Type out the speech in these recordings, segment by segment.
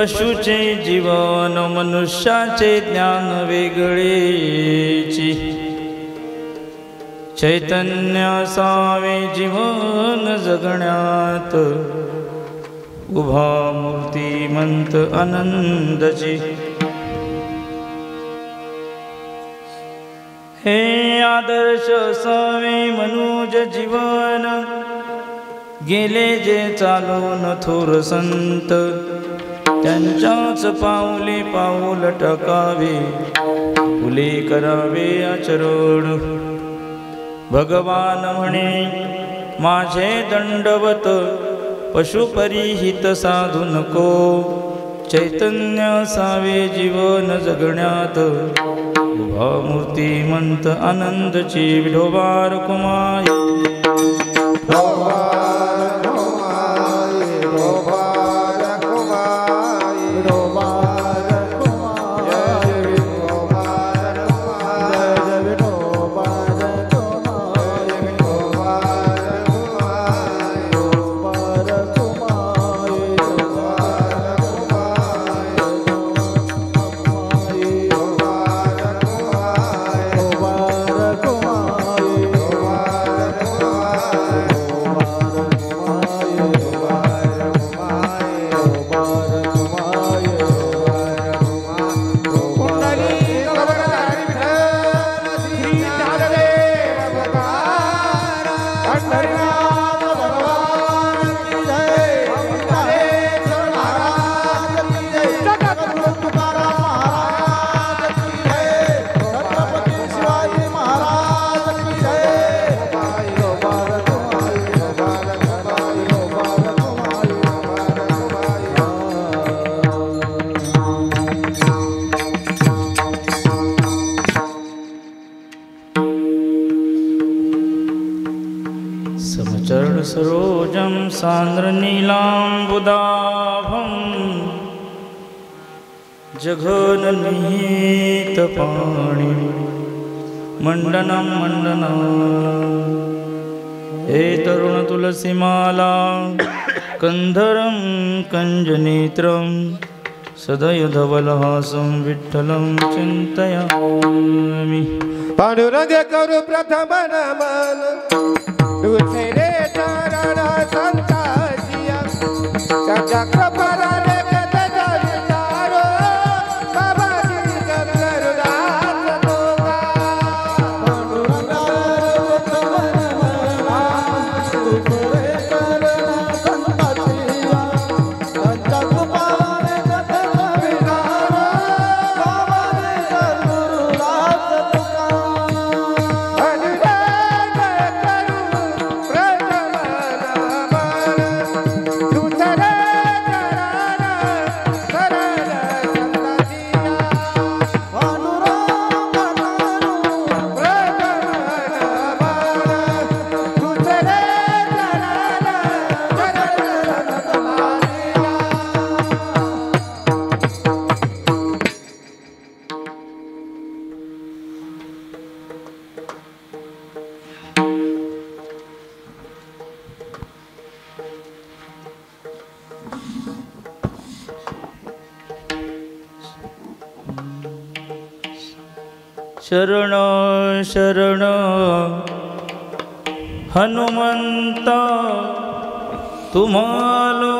पशुचे जीवन मनुष्याचे ज्ञान वेगळेची चैतन्य असावे जीवन जगण्यात उभा मूर्तिमंत आनंदची हे आदर्श असावे मनुज जीवन गेले जे चालून थोर संत त्यांच्याच पाऊले पाऊल टाकावे फुले करावे आचरण भगवान म्हणे माझे दंडवत पशुपरिहित साधू नको चैतन्य असावे जीवन जगण्यात उभा मूर्तिमंत आनंदची विठोबा रखुमाई सरोजं सान्द्रनीलाम्बुदाभं जघननिहितपाणि मण्डनं मण्डना हे तरुणतुलसीमाला कंधरं कञ्जनेत्रं सदयधवलहासं विठ्ठलं चिन्तयामि पांडुरंग करू प्रथम नमन तुझे रे चरण संताजिया चक्र पराने कदरितारो बाबा जी करुदास तोगा पांडुरंग प्रथम नमन तुझे रे चरण संताजिया चक्र पराने कदरितारो बाबा जी करुदास तोगा शरण शरण हनुमंता तुम्हालो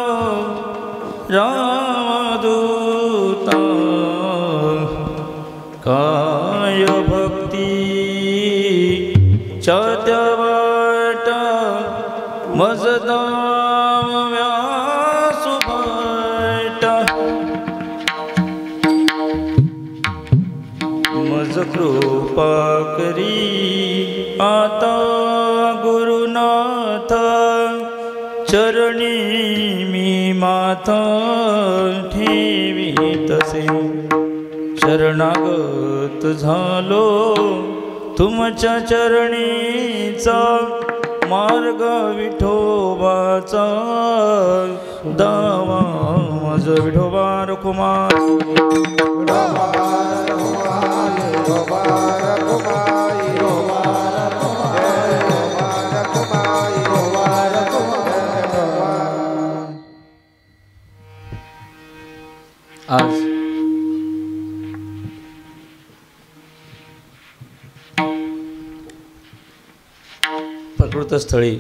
रामदूता काय भक्ती चत्यावाट मजदाव्या सुभाट मज कृपा करी आता गुरुनाथ चरणी मी माथा ठेवीतसे शरणागत झालो तुमच्या चरणीचा मार्ग विठोबाचा दावा मज विठोबा रखुमाई प्रकृतस्थळी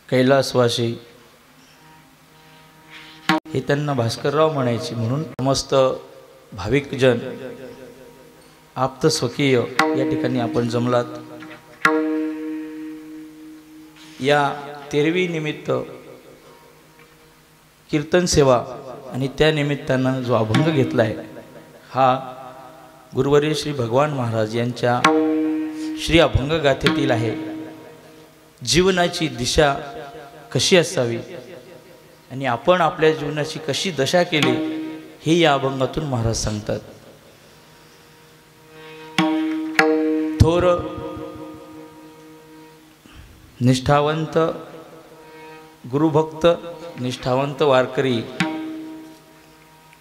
कैलासवासी हे त्यांना भास्करराव म्हणायचे, म्हणून समस्त भाविकजन आप्त स्वकीय या ठिकाणी आपण जमलात। या तेरवी निमित्त कीर्तन सेवा आणि त्या निमित्तानं जो अभंग घेतला आहे हा गुरुवर्य श्री भगवान महाराज यांच्या श्री अभंग गाथेतील आहे। जीवनाची दिशा कशी असावी आणि आपण आपल्या जीवनाची कशी दशा केली हे या अभंगातून महाराज सांगतात। थोर निष्ठावंत गुरुभक्त निष्ठावंत वारकरी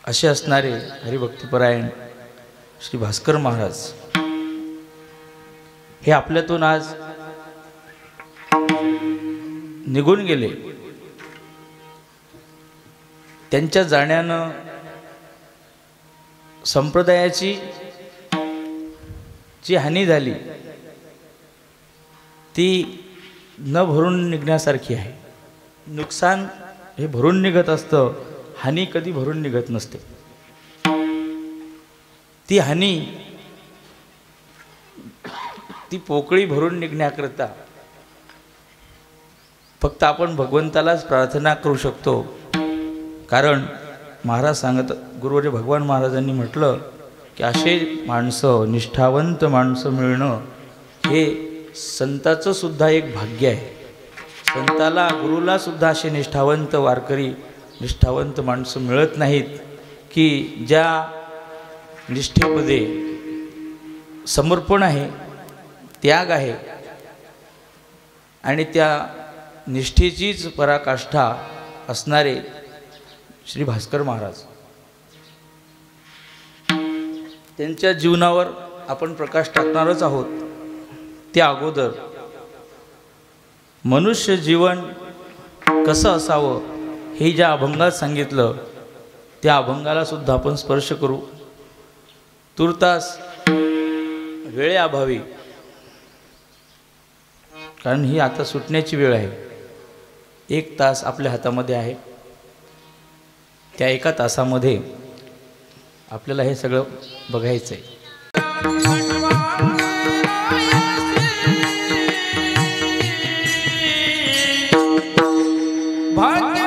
असे असणारे हरिभक्तिपरायण श्री भास्कर महाराज हे आपल्यातून आज निघून गेले। त्यांच्या जाण्यानं संप्रदायाची जी हानी झाली ती न भरून निघण्यासारखी आहे। नुकसान हे भरून निघत असतं, हानी कधी भरून निघत नसते। ती हानी ती पोकळी भरून निघण्याकरता फक्त आपण भगवंतालाच प्रार्थना करू शकतो। कारण महाराज सांगत गुरुवर्य भगवान महाराजांनी म्हटलं की असे माणसं निष्ठावंत माणसं मिळणं हे संताचं सुद्धा एक भाग्य आहे। संताला गुरुला सुद्धा असे निष्ठावंत वारकरी निष्ठावंत माणसं मिळत नाहीत की ज्या निष्ठेमध्ये समर्पण आहे, त्याग आहे आणि त्या निष्ठेचीच पराकाष्ठा असणारे श्री भास्कर महाराज। त्यांच्या जीवनावर आपण प्रकाश टाकणारच आहोत। त्या अगोदर मनुष्य जीवन कसं असावं हे ज्या अभंगात सांगितलं त्या अभंगाला सुद्धा आपण स्पर्श करू। तुर्तास वेळेअभावी, कारण ही आता सुटण्याची वेळ आहे, 1 तास आपल्या हातामध्ये आहे। त्या 1 तासामध्ये आपल्याला हे सगळं बघायचं आहे। भाग्य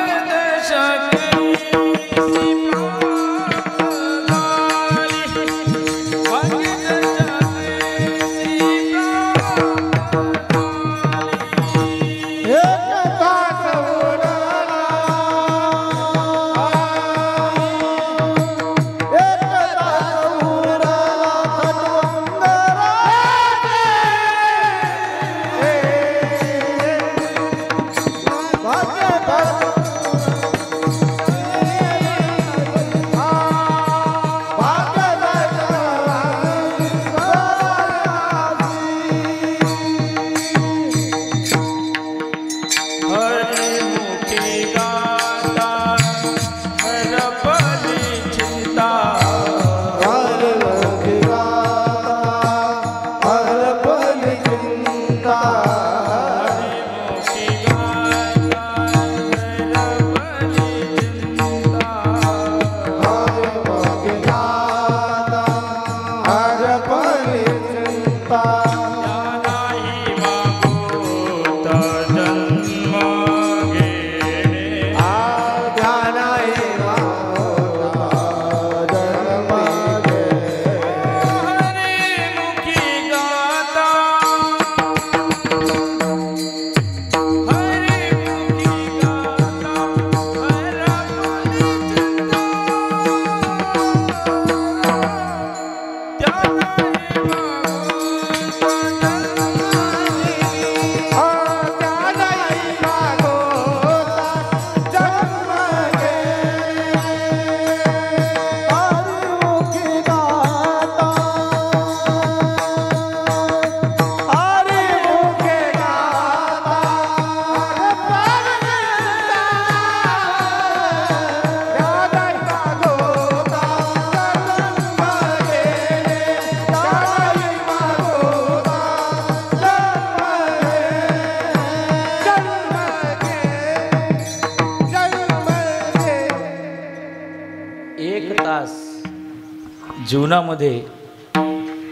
जीवनामध्ये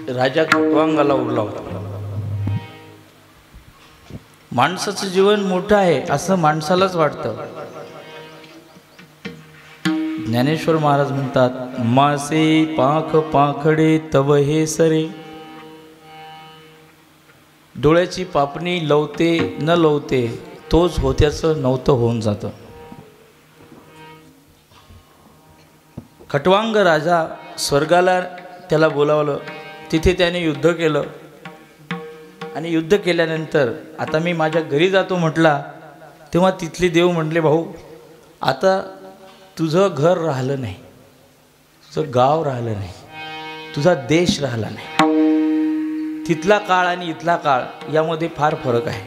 राजा खटवांगाला उरला होता. माणसाचं जीवन मोठं आहे असं माणसालाच वाटतं. ज्ञानेश्वर महाराज म्हणतात, मासे पाख पाखडे तव हे सरे. डोळ्याची पापणी लवते न लवते तोच होत्याचं नव्हतं होऊन जातं. खटवांग राजा स्वर्गाला त्याला बोलावलं. तिथे त्याने युद्ध केलं आणि युद्ध केल्यानंतर आता मी माझ्या घरी जातो म्हटला, तेव्हा तिथले देव म्हटले, भाऊ आता तुझं घर राहिलं नाही, तुझं गाव राहिलं नाही, तुझा देश राहिला नाही. तिथला काळ आणि इथला काळ यामध्ये फार फरक आहे.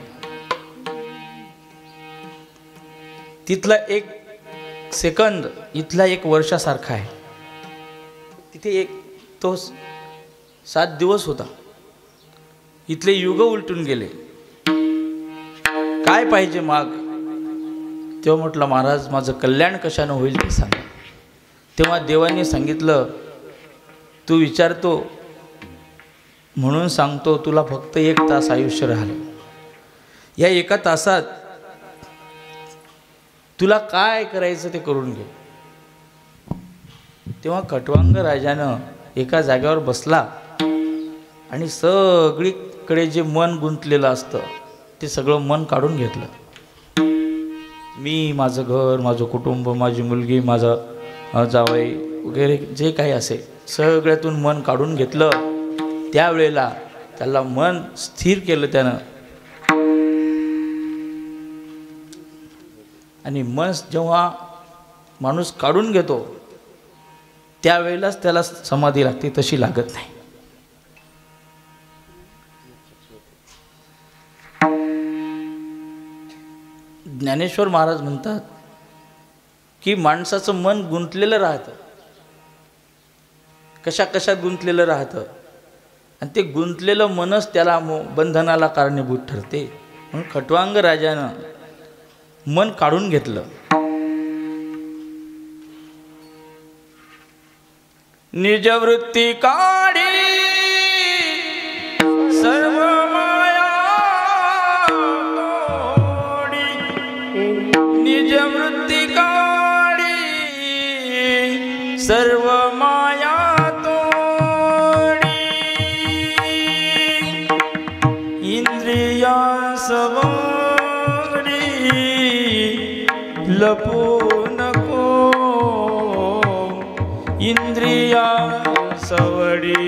तिथला एक सेकंद इथला एक वर्षासारखा आहे. तिथे एक तो 7 दिवस होता. इथले युग उलटून गेले. काय पाहिजे माग? तेव्हा म्हटलं, महाराज माझं कल्याण कशानं होईल ते सांगा. तेव्हा देवाने सांगितलं, तू विचारतो म्हणून सांगतो, तुला फक्त 1 तास आयुष्य राहिलं. या 1 तासात तुला काय करायचं ते करून घे. तेव्हा खटवांग राजानं एका जागेवर बसला आणि सगळीकडे जे मन गुंतलेलं असतं ते सगळं मन काढून घेतलं. मी, माझं घर, माझं कुटुंब, माझी मुलगी, माझा जावई वगैरे जे काही असेल सगळ्यातून मन काढून घेतलं. त्यावेळेला त्याला मन स्थिर केलं त्यानं. आणि मन जेव्हा माणूस काढून घेतो त्यावेळेलाच त्याला समाधी लागते, तशी लागत नाही. ज्ञानेश्वर महाराज म्हणतात की माणसाचं मन गुंतलेलं राहतं, कशा कशात गुंतलेलं राहतं, आणि ते गुंतलेलं मनच त्याला बंधनाला कारणीभूत ठरते. म्हणून खटवांग राजानं मन काढून घेतलं. निजवृत्ती काढी सर्व माया तोडी, निजवृत्ती काढी सर्व माया तोडी, इंद्रिया सवारी लपू नको, इंद्रिया सवडी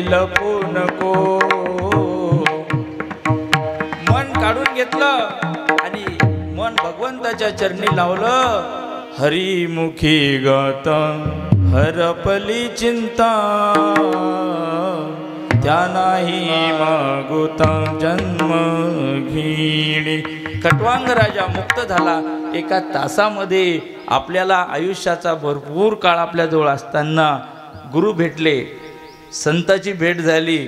लपू नको. मन काढून घेतलं आणि मन भगवंताच्या चरणी लावलं. हरिमुखी गाता हरपली चिंता, त्या नाही मागुता जन्म घेणे. खटवांग राजा मुक्त झाला. 1 तासामध्ये आपल्याला आयुष्याचा भरपूर काळ आपल्याजवळ असताना गुरु भेटले, संताची भेट झाली,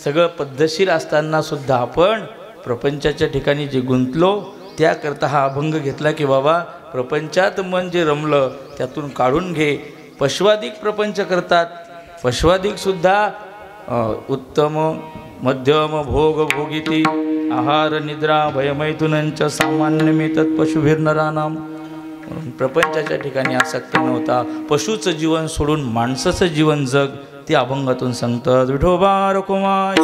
सगळं पद्धतशीर असताना सुद्धा आपण प्रपंचाच्या ठिकाणी जे गुंतलो त्याकरता हा अभंग घेतला की बाबा प्रपंचात मन जे रमलं त्यातून काढून घे. पश्वादिक प्रपंच करतात, पश्वादिकसुद्धा उत्तम मध्यम भोग भोगिती आहार निद्रा भयमैथुनंच सामान्य मी तत्पशुभिर्नरानाम. प्रपंचाच्या ठिकाणी आसक्त नव्हता. पशुचं जीवन सोडून माणसाचं जीवन जग, ते अभंगातून सांगतात. विठोबा रखुमाई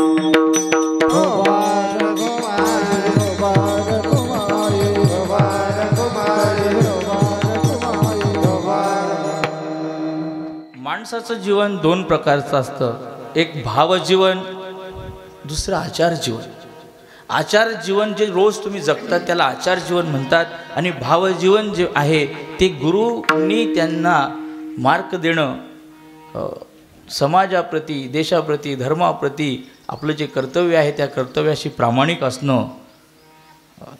माणसाचं जीवन 2 प्रकारचं असतं. एक भावजीवन, दुसरं आचार जीवन. आचार जीवन जे रोज तुम्ही जगतात त्याला आचार जीवन म्हणतात. आणि भावजीवन जे आहे ते गुरुंनी त्यांना मार्ग देणं, समाजाप्रती, देशाप्रती, धर्माप्रती आपलं जे कर्तव्य आहे त्या कर्तव्याशी प्रामाणिक असणं,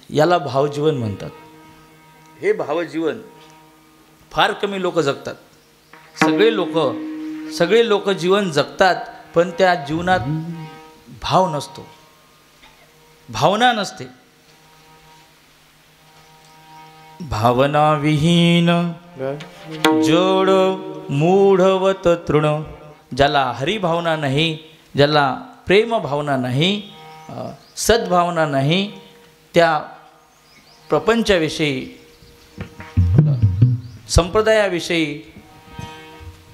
याला भावजीवन म्हणतात. हे भावजीवन फार कमी लोक जगतात. सगळे लोक जीवन जगतात पण त्या जीवनात भाव नसतो, भावना नसते. भावना विहीन जोड मूढवत तृण. ज्याला हरिभावना नाही, ज्याला प्रेम भावना नाही, सद्भावना नाही, त्या प्रपंचाविषयी, संप्रदायाविषयी,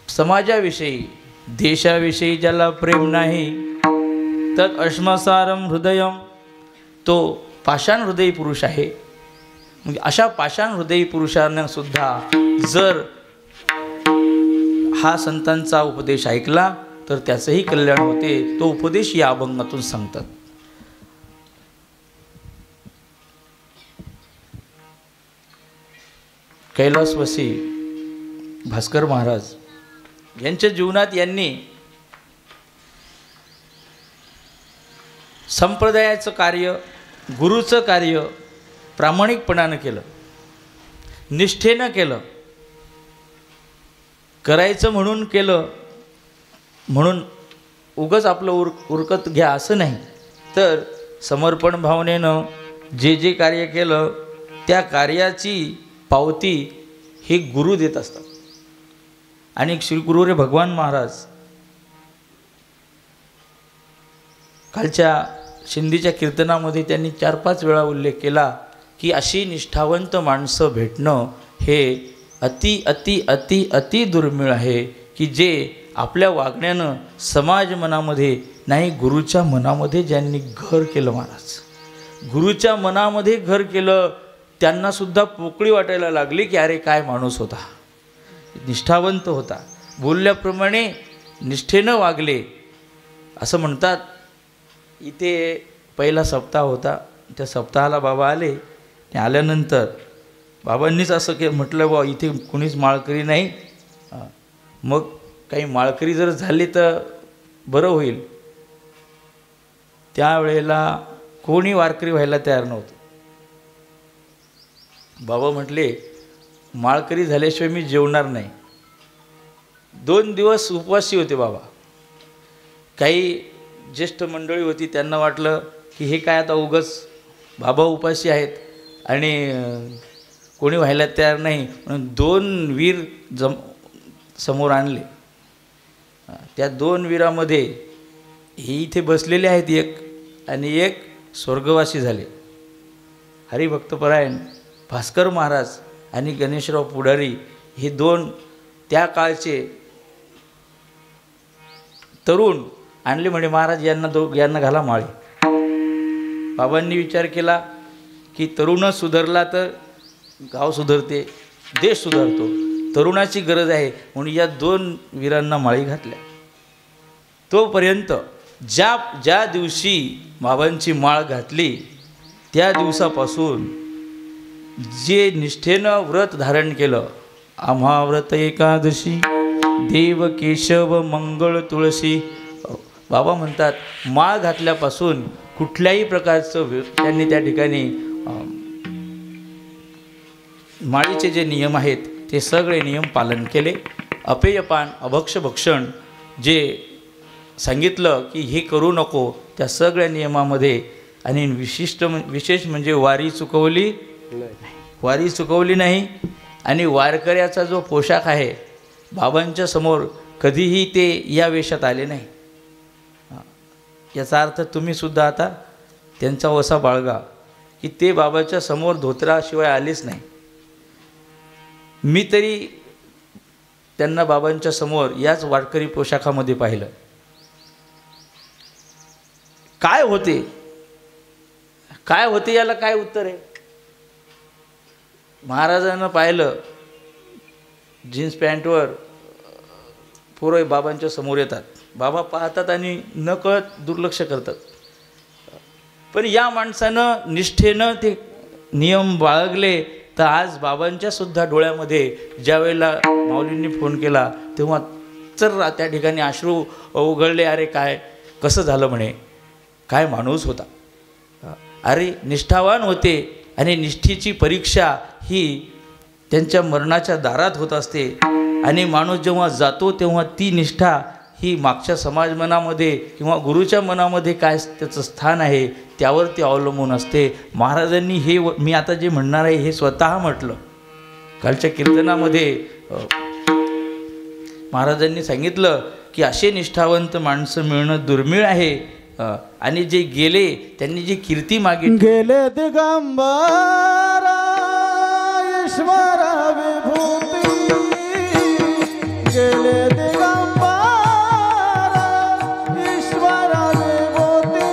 समाजाविषयी, देशाविषयी ज्याला प्रेम नाही, तर अश्मसारम हृदयम, तो पाषाण हृदयी पुरुष आहे. म्हणजे अशा पाषाण हृदयी पुरुषांना सुद्धा जर हा संतांचा उपदेश ऐकला तर त्याचंही कल्याण होते. तो उपदेश या अभंगातून सांगतात. कैलासवासी भास्कर महाराज यांच्या जीवनात यांनी संप्रदायाचं कार्य, गुरुचं कार्य प्रामाणिकपणानं केलं, निष्ठेनं केलं. करायचं म्हणून केलं म्हणून उगाच आपलं उरकत घ्या असं नाही, तर समर्पण भावनेनं जे जे कार्य केलं त्या कार्याची पावती हे गुरु देत असतात. आणि श्री गुरुरे भगवान महाराज कालच्या शिंदीच्या कीर्तनामध्ये त्यांनी 4-5 वेळा उल्लेख केला की अशी निष्ठावंत माणसं भेटणं हे अति अति अति अति दुर्मिळ आहे, की जे आपल्या वागण्यानं समाज मनामध्ये नाही, गुरुच्या मनामध्ये ज्यांनी घर केलं. महाराज गुरुच्या मनामध्ये घर केलं, त्यांनासुद्धा पोकळी वाटायला लागली की अरे काय माणूस होता, निष्ठावंत होता, बोलल्याप्रमाणे निष्ठेनं वागले असं म्हणतात. इथे पहिला सप्ताह होता, त्या सप्ताहाला बाबा आले. ते आल्यानंतर बाबांनीच असं म्हटलं, बा इथे कुणीच माळकरी नाही, मग काही माळकरी जर झाले तर बरं होईल. त्यावेळेला कोणी वारकरी व्हायला तयार नव्हतं. बाबा म्हटले माळकरी झाल्याशिवाय मी जेवणार नाही. 2 दिवस उपवासी होते बाबा. काही ज्येष्ठ मंडळी होती, त्यांना वाटलं की हे काय आता उगाच बाबा उपाशी आहेत आणि कोणी व्हायला तयार नाही, म्हणून 2 वीर समोर आणले. त्या 2 वीरामध्ये हे इथे बसलेले आहेत एक, आणि एक स्वर्गवासी झाले. हरिभक्तपरायण भास्कर महाराज आणि गणेशराव पुढारी हे 2 त्या काळचे तरुण आणले. म्हणे महाराज यांना घाला माळे. बाबांनी विचार केला की तरुणच सुधारला तर गाव सुधारते, देश सुधारतो, तरुणाची गरज आहे, म्हणून या 2 वीरांना माळी घातल्या. तोपर्यंत ज्या दिवशी बाबांची माळ घातली त्या दिवसापासून जे निष्ठेनं व्रत धारण केलं, आम्हा व्रत एकादशी देव केशव मंगळ तुळशी. बाबा म्हणतात माळ घातल्यापासून कुठल्याही प्रकारचं त्यांनी त्या ठिकाणी माळीचे जे नियम आहेत ते सगळे नियम पालन केले. अपेयपान अभक्ष भक्षण जे सांगितलं की हे करू नको, त्या सगळ्या नियमामध्ये. आणि विशेष म्हणजे वारी चुकवली नाही. आणि वारकऱ्याचा जो पोशाख आहे बाबांच्या समोर कधीही ते या वेशात आले नाही. याचा अर्थ तुम्हीसुद्धा आता त्यांचा वसा बाळगा की ते बाबाच्या समोर धोत्राशिवाय आलेच नाही. मी तरी त्यांना बाबांच्या समोर याच वारकरी पोशाखामध्ये पाहिलं. काय होते याला काय उत्तर आहे? महाराजांना पाहिलं जीन्स पॅन्टवर पोरं बाबांच्या समोर येतात, बाबा पाहतात आणि नकळत दुर्लक्ष करतात. पण या माणसानं निष्ठेनं ते नियम बाळगले, तर आज बाबांच्या सुद्धा डोळ्यामध्ये ज्या वेळेला माऊलींनी फोन केला तेव्हा तर त्या ठिकाणी अश्रू उघडले. अरे काय कसं झालं म्हणे, काय माणूस होता, अरे निष्ठावान होते. आणि निष्ठेची परीक्षा ही त्यांच्या मरणाच्या दारात होत असते. आणि माणूस जेव्हा जातो तेव्हा ती निष्ठा ही मागच्या समाज मनामध्ये किंवा गुरुच्या मनामध्ये काय त्याचं स्थान आहे त्यावर ते अवलंबून असते. महाराजांनी हे मी आता जे म्हणणार आहे हे स्वतः म्हटलं. कालच्या कीर्तनामध्ये महाराजांनी सांगितलं की असे निष्ठावंत माणसं मिळणं दुर्मिळ आहे. आणि जे गेले त्यांनी जी कीर्ती मागितली, गेले दिगंबर ईश्वर विभूती, गेले दिगंबर ईश्वर विभूती,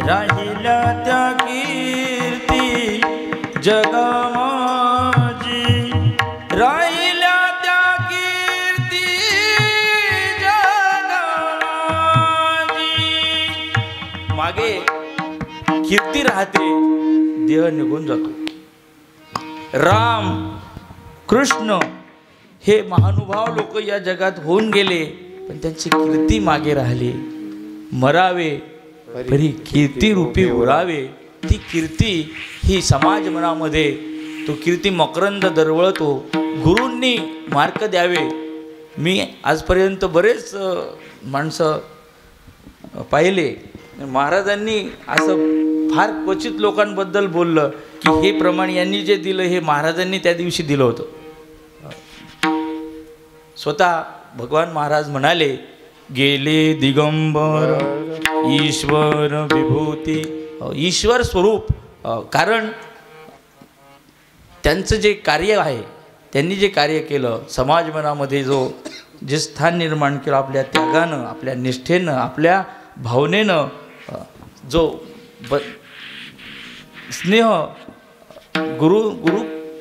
राहिल्यात कीर्ती जगमागे, राहिल्यात कीर्ती जगमागे. मागे कीर्ती राहते, देह निघून जातो. राम कृष्ण हे महानुभाव लोक या जगात होऊन गेले, पण त्यांची कीर्ती मागे राहिली. मरावे तरी कीर्ती रूपी उरावे. ती कीर्ती ही समाज मनामध्ये तो कीर्ती मकरंद दरवळतो. गुरूंनी मार्ग द्यावे. मी आजपर्यंत बरेच माणसं पाहिले, महाराजांनी असं फार क्वचित लोकांबद्दल बोललं की हे प्रमाण यांनी जे दिलं हे महाराजांनी त्या दिवशी दिलं होतं. स्वतः भगवान महाराज म्हणाले, गेले दिगंबर ईश्वर विभूती. ईश्वर स्वरूप, कारण त्यांचं जे कार्य आहे, त्यांनी जे कार्य केलं, समाज मनामध्ये जे स्थान निर्माण केलं, आपल्या त्यागानं, आपल्या निष्ठेनं, आपल्या भावनेनं, जो स्नेह, गुरु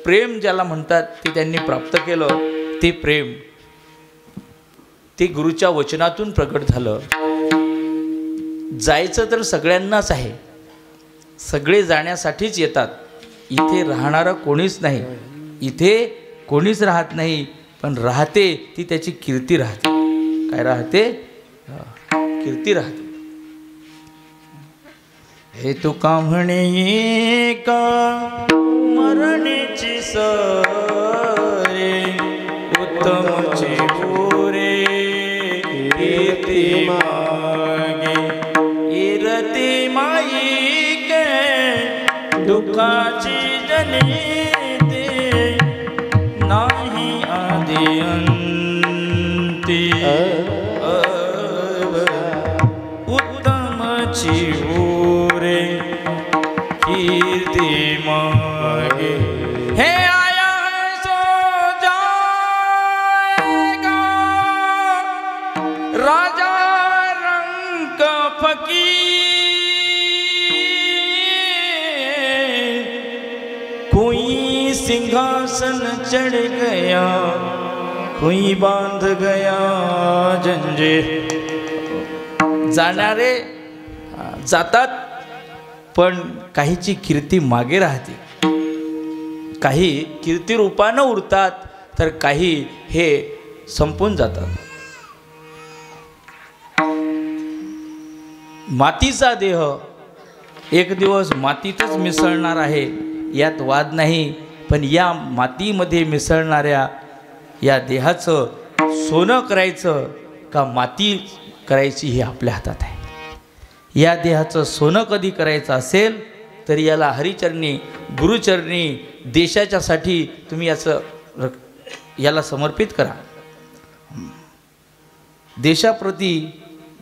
प्रेम ज्याला म्हणतात ते त्यांनी प्राप्त केलं. ते प्रेम ते गुरुच्या वचनातून प्रकट झालं. जायचं तर सगळ्यांनाच आहे, सगळे जाण्यासाठीच येतात. इथे राहणारं कोणीच नाही, इथे कोणीच राहत नाही, पण राहते ती त्याची कीर्ती राहते. काय राहते? कीर्ती राहते. हे तुका म्हणे का मरणेची सरे, उत्तमची पुरे कीर्ती मागे. इरती माईके दुःखाची जनिते, नाही आदि अंती. कीर्ति मांगे। हे आया है सो जाएगा राजा रंग फकीर, कोई सिंहासन चढ़ गया, कोई बांध गया जंजीर। जाणारे जातात, पण काहीची कीर्ती मागे राहते, काही कीर्ती रूपानं उरतात, तर काही हे संपून जातात। मातीचा देह एक दिवस मातीतच मिसळणार आहे, यात वाद नाही, पण या मातीमध्ये मिसळणाऱ्या या देहाचं सोनं करायचं का माती करायची हे आपल्या हातात आहे। या देहाचं सोनं कधी करायचं असेल तर याला हरिचरणी गुरुचरणी देशाच्यासाठी तुम्ही याला समर्पित करा। देशाप्रती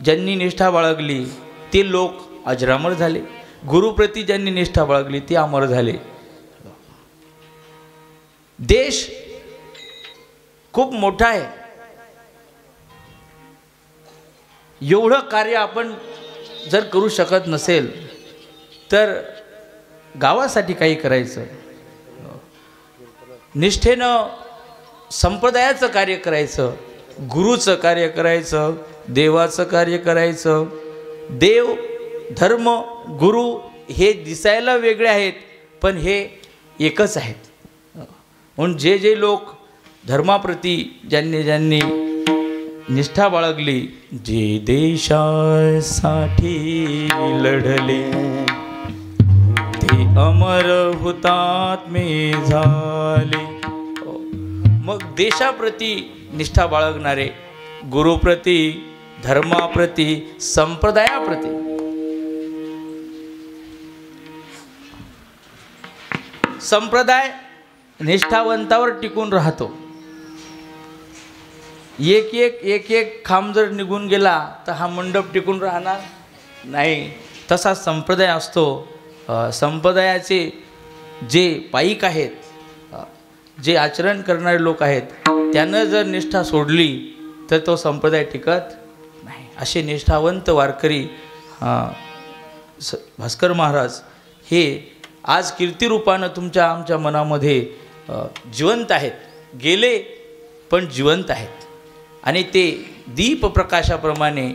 ज्यांनी निष्ठा बाळगली ते लोक अजरामर झाले, गुरुप्रती ज्यांनी निष्ठा बाळगली ते अमर झाले। देश खूप मोठा आहे, एवढं कार्य आपण जर करू शकत नसेल तर गावासाठी काही करायचं, निष्ठेनं संप्रदायाचं कार्य करायचं, गुरुचं कार्य करायचं, देवाचं कार्य करायचं। देव धर्म गुरु हे दिसायला वेगळे आहेत, पण हे एकच आहेत। म्हणून जे जे लोक धर्माप्रती ज्यांनी ज्यांनी निष्ठा बाळगली, जे देशासाठी लढले ते अमर हुतात्मे झाले। मग देशाप्रती निष्ठा बाळगणारे, गुरुप्रती, धर्माप्रती, संप्रदायाप्रती, संप्रदाय निष्ठावंतावर टिकून राहतो। एक एक एक एक खांब जर निघून गेला तर हा मंडप टिकून राहणार नाही, तसा संप्रदाय असतो। संप्रदायाचे जे पाईक आहेत, जे आचरण करणारे लोक आहेत, त्यानं जर निष्ठा सोडली तर तो संप्रदाय टिकत नाही। असे निष्ठावंत वारकरी भास्कर महाराज हे आज कीर्तिरूपानं तुमच्या आमच्या मनामध्ये जिवंत आहेत, गेले पण जिवंत आहेत, आणि ते दीप प्रकाशाप्रमाणे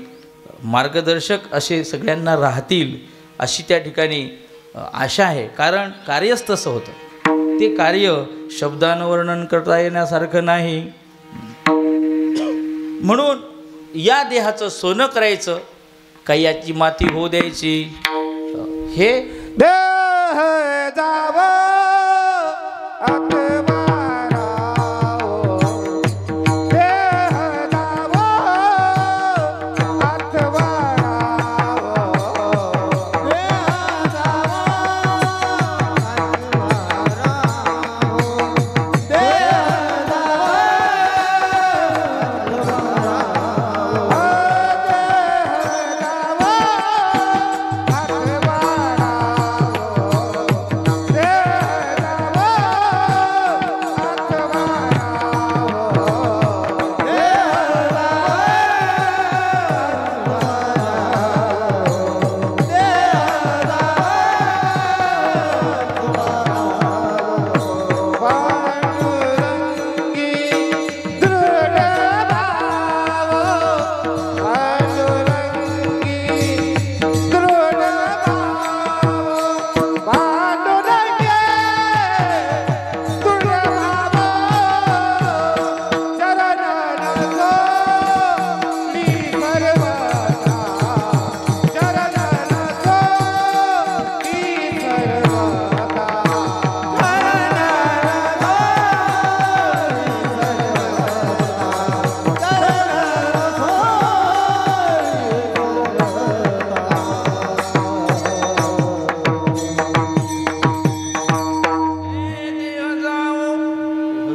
मार्गदर्शक असे सगळ्यांना राहतील अशी त्या ठिकाणी आशा आहे। कारण कार्यच तसं होतं, ते कार्य शब्दानं वर्णन करता येण्यासारखं नाही। म्हणून या देहाचं सोनं करायचं का याची माती होऊ द्यायची, हे देह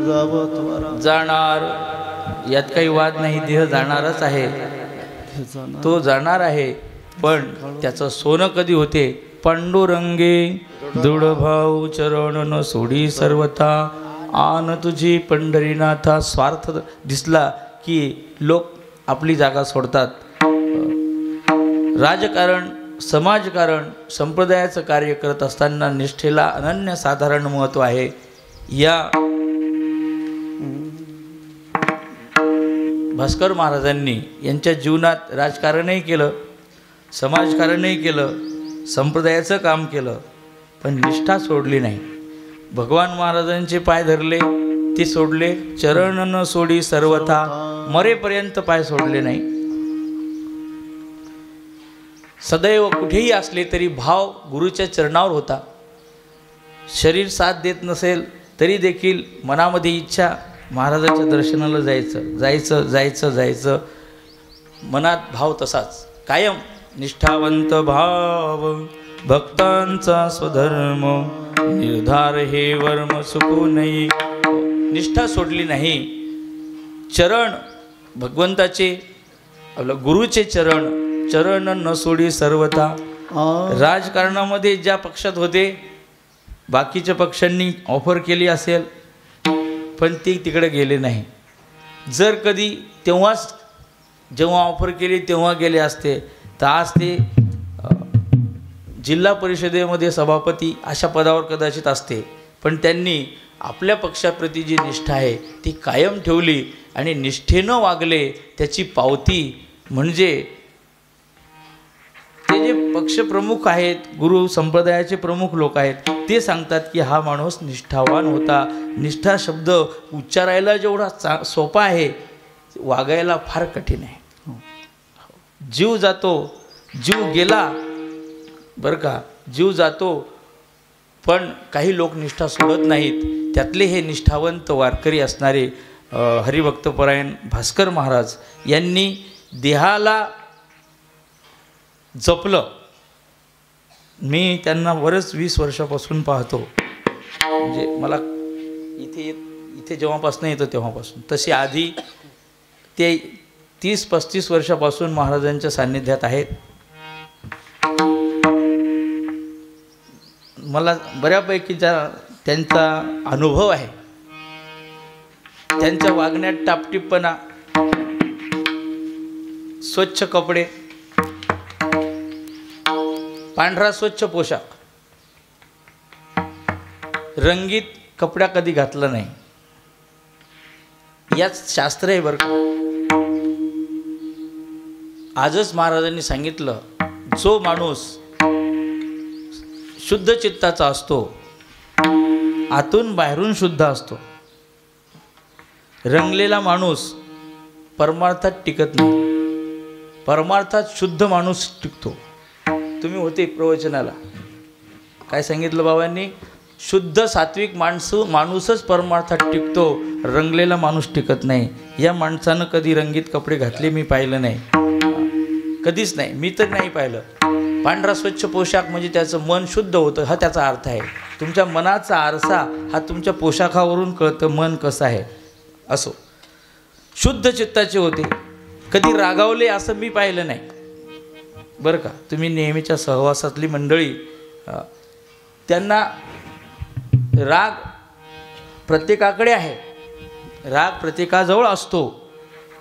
जावो जाणार, यात काही वाद नाही, देह जाणारच आहे, तो जाणार आहे, पण त्याचं सोनं कधी होते पांडुरंगे दृढ भाऊ चरण न सोडी सर्वथा आन तुझी पंढरीनाथा. स्वार्थ दिसला की लोक आपली जागा सोडतात. राजकारण, समाजकारण, संप्रदायाचं कार्य करत असताना निष्ठेला अनन्यसाधारण महत्त्व आहे. या भास्कर महाराजांनी यांच्या जीवनात राजकारणही केलं, समाजकारणही केलं, संप्रदायाचं काम केलं, पण निष्ठा सोडली नाही. भगवान महाराजांचे पाय धरले, ते सोडले. चरण न सोडी सर्वथा, मरेपर्यंत पाय सोडले नाही. सदैव कुठेही असले तरी भाव गुरुच्या चरणावर होता. शरीर साथ देत नसेल तरी देखील मनामध्ये इच्छा महाराजांच्या दर्शनाला जायचं. मनात भाव तसाच कायम. निष्ठावंत भाव भक्तांचा स्वधर्म, निर्धार हे वर्म सुकू नये. निष्ठा सोडली नाही. चरण भगवंताचे, आपलं गुरुचे चरण न सोडी सर्वथा. राजकारणामध्ये ज्या पक्षात होते, बाकीच्या पक्षांनी ऑफर केली असेल पण ते तिकडे गेले नाही. जर कधी तेव्हाच जेव्हा ऑफर केली तेव्हा गेले असते तर आज ते जिल्हा परिषदेमध्ये सभापती अशा पदावर कदाचित असते. पण त्यांनी आपल्या पक्षाप्रती जी निष्ठा आहे ती कायम ठेवली आणि निष्ठेनं वागले. त्याची पावती म्हणजे ते जे पक्षप्रमुख आहेत, गुरु संप्रदायाचे प्रमुख लोक आहेत, ते सांगतात की हा माणूस निष्ठावान होता. निष्ठा शब्द उच्चारायला जेवढा सोपा आहे, वागायला फार कठीण आहे. जीव जातो, जीव गेला बरं का, जीव जातो, पण काही लोक निष्ठा सोडत नाहीत. त्यातले हे निष्ठावंत वारकरी असणारे हरिभक्तपरायण भास्कर महाराज यांनी देहाला जपलं. मी त्यांना बरंच 20 वर्षापासून पाहतो. म्हणजे मला इथे जेव्हापासून येतो तेव्हापासून, तशी आधी ते 30-35 वर्षापासून महाराजांच्या सान्निध्यात आहेत. मला बऱ्यापैकी त्यांचा अनुभव आहे. त्यांच्या वागण्यात टापटीपणा, स्वच्छ कपडे, पांढरा स्वच्छ पोशाख, रंगीत कपडा कधी घातला नाही. याच शास्त्र आहे बरं का. आजच महाराजांनी सांगितलं, जो माणूस शुद्ध चित्ताचा असतो, आतून बाहेरून शुद्ध असतो, रंगलेला माणूस परमार्थात टिकत नाही. परमार्थात शुद्ध माणूस टिकतो. तुम्ही होते प्रवचनाला, काय सांगितलं बाबांनी? शुद्ध सात्विक माणूसच परमार्थात टिकतो, रंगलेला माणूस टिकत नाही. या माणसानं कधी रंगीत कपडे घातले मी पाहिलं नाही, कधीच नाही, मी तर नाही पाहिलं. पांढरा स्वच्छ पोशाख म्हणजे त्याचं मन शुद्ध होतं, हा त्याचा अर्थ आहे. तुमच्या मनाचा आरसा हा तुमच्या पोशाखावरून कळतं मन कसं आहे. असो, शुद्ध चित्ताचे होते, कधी रागावले असं मी पाहिलं नाही बरं का. तुम्ही नेहमीच्या सहवासातली मंडळी, त्यांना राग प्रत्येकाकडे आहे, राग प्रत्येकाजवळ असतो,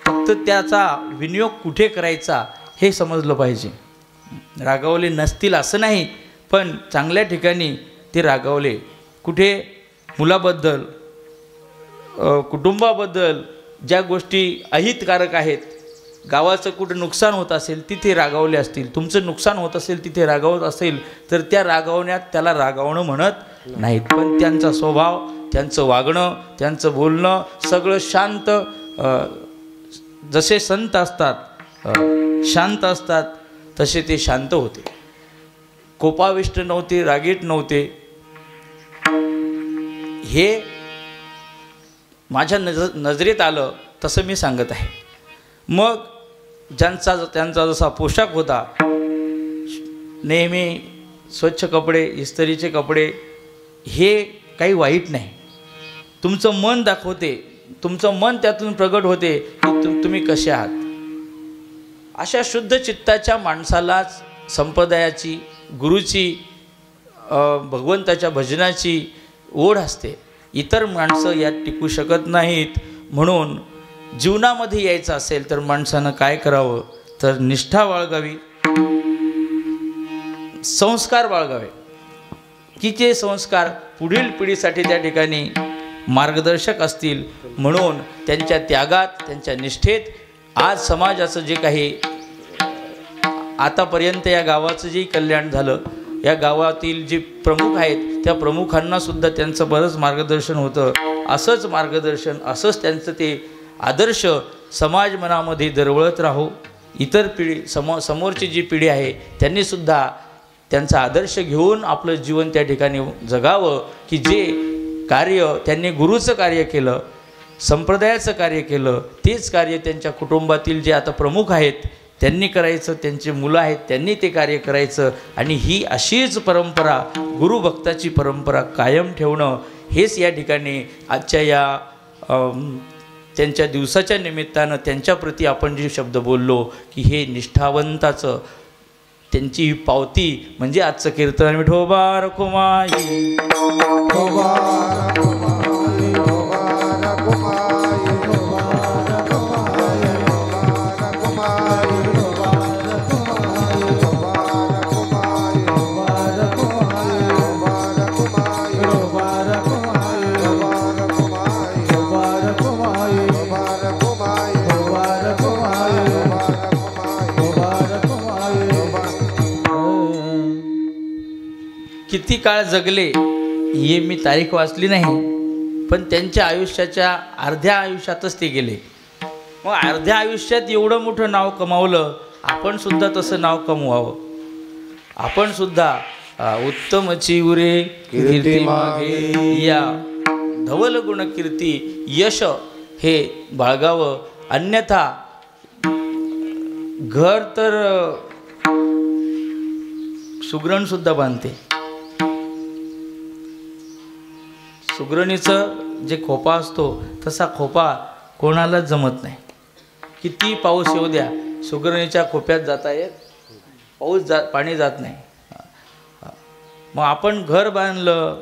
फक्त त्याचा विनियोग कुठे करायचा हे समजलं पाहिजे. रागावले नसतील असं नाही, पण चांगल्या ठिकाणी ते रागावले. कुठे मुलाबद्दल, कुटुंबाबद्दल ज्या गोष्टी अहितकारक आहेत, गावाचं कुठं नुकसान होत असेल तिथे रागावले असतील, तुमचं नुकसान होत असेल तिथे रागावत असेल तर त्या रागावण्यात त्याला रागावणं म्हणत नाहीत. पण त्यांचा स्वभाव, त्यांचं वागणं, त्यांचं बोलणं सगळं शांत, जसे संत असतात शांत असतात तसे ते शांत होते. कोपाविष्ट नव्हते, रागीट नव्हते. हे माझ्या नजरेत आलं तसं मी सांगत आहे. मग त्यांचा जसा पोशाख होता, नेहमी स्वच्छ कपडे, इस्त्रीचे कपडे, हे काही वाईट नाही. तुमचं मन दाखवते, तुमचं मन त्यातून प्रगट होते की तुम्ही कसे आहात. अशा शुद्ध चित्ताच्या माणसालाच संप्रदायाची, गुरुची भगवंताच्या भजनाची ओढ असते. इतर माणसं यात टिकू शकत नाहीत. म्हणून जीवनामध्ये यायचं असेल तर माणसानं काय करावं तर निष्ठा बाळगावी, संस्कार बाळगावे, की जे संस्कार पुढील पिढीसाठी त्या ठिकाणी मार्गदर्शक असतील. म्हणून त्यांच्या त्यागात, त्यांच्या निष्ठेत आज समाजाचं जे काही आतापर्यंत या गावाचं जे कल्याण झालं, या गावातील जे प्रमुख आहेत त्या प्रमुखांनासुद्धा त्यांचं बरंच मार्गदर्शन होतं. असंच मार्गदर्शन, असंच त्यांचं ते आदर्श समाज मनामध्ये दरवळत राहो. इतर पिढी समोरची जी पिढी आहे त्यांनीसुद्धा त्यांचा आदर्श घेऊन आपलं जीवन त्या ठिकाणी जगावं, की जे कार्य त्यांनी गुरुचं कार्य केलं, संप्रदायाचं कार्य केलं, तेच कार्य त्यांच्या कुटुंबातील जे आता प्रमुख आहेत त्यांनी करायचं, त्यांचे मुलं आहेत त्यांनी ते कार्य करायचं. आणि ही अशीच परंपरा, गुरुभक्ताची परंपरा कायम ठेवणं, हेच या ठिकाणी आजच्या या त्यांच्या दिवसाच्या निमित्तानं त्यांच्याप्रती आपण जे शब्द बोललो की हे निष्ठावंताचं त्यांची ही पावती म्हणजे आजचं कीर्तन. विठोबा रखुमाई किती काळ जगले हे मी तारीख वाचली नाही, पण त्यांच्या आयुष्याच्या अर्ध्या आयुष्यातच ते गेले. मग अर्ध्या आयुष्यात एवढं मोठं नाव कमावलं, आपण सुद्धा तसं नाव कमवावं. आपण सुद्धा उत्तम चिवरे कीर्ती मागे या धवल गुण कीर्ती यश हे बाळगावं. अन्यथा घर तर सुगरणसुद्धा बांधते. सुगरणीचं जे खोपा असतो तसा खोपा कोणालाच जमत नाही. किती पाऊस येऊ द्या, सुगरणीच्या खोप्यात जाता येत, पाणी जात नाही. मग आपण घर बांधलं,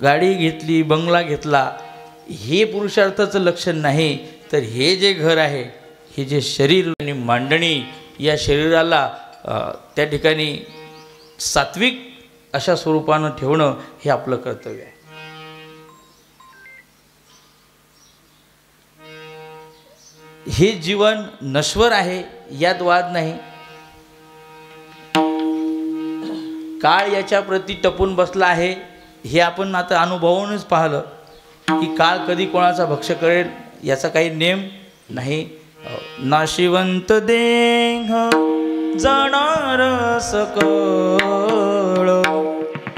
गाडी घेतली, बंगला घेतला, हे पुरुषार्थाचं लक्षण नाही. तर हे जे घर आहे, हे जे शरीर आणि मांडणी, या शरीराला त्या ठिकाणी सात्विक अशा स्वरूपानं ठेवणं हे आपलं कर्तव्य आहे. हे जीवन नश्वर आहे यात वाद नाही. काळ याच्या प्रती टपून बसला आहे हे आपण आता अनुभवूनच पाहिलं की काळ कधी कोणाचा भक्ष करेल याचा काही नेम नाही. नाशिवंत देह जाणार सकळ,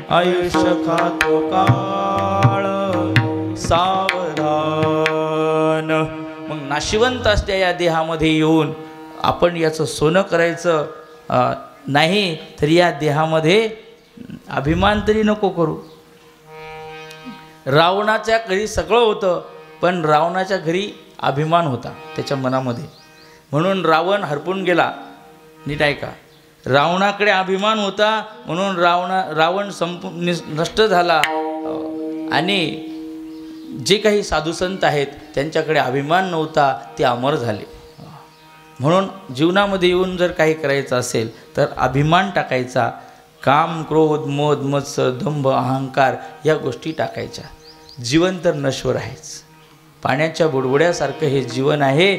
आयुष्य खातो काळ सावधान. मग नाशिवंत असल्या या देहामध्ये येऊन आपण याचं सोनं करायचं नाही, तर या देहामध्ये अभिमान तरी नको करू. रावणाच्या घरी सगळं होतं, पण रावणाच्या घरी अभिमान होता त्याच्या मनामध्ये, म्हणून रावण हरपून गेला. नीट ऐका, रावणाकडे अभिमान होता म्हणून रावण नष्ट झाला. आणि जे काही साधुसंत आहेत त्यांच्याकडे अभिमान नव्हता, ते अमर झाले. म्हणून जीवनामध्ये येऊन जर काही करायचं असेल तर अभिमान टाकायचा. काम, क्रोध, मोद, मत्सर, दंभ, अहंकार या गोष्टी टाकायच्या. जीवन तर नश्वर आहेच. पाण्याच्या बुडबुड्यासारखं हे जीवन आहे.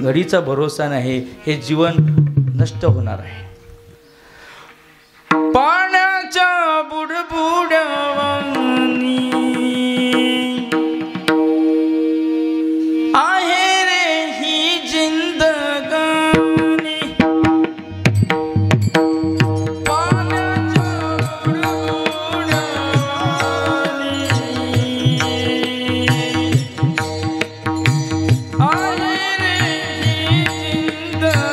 घडीचा भरोसा नाही. हे जीवन नष्ट होणार आहे. पाण्याच्या बुडबुड्यावानी आहे रे ही जिंदगानी. पाण्याच्या बुडबुड्यावानी आहे रे ही जिंदगानी.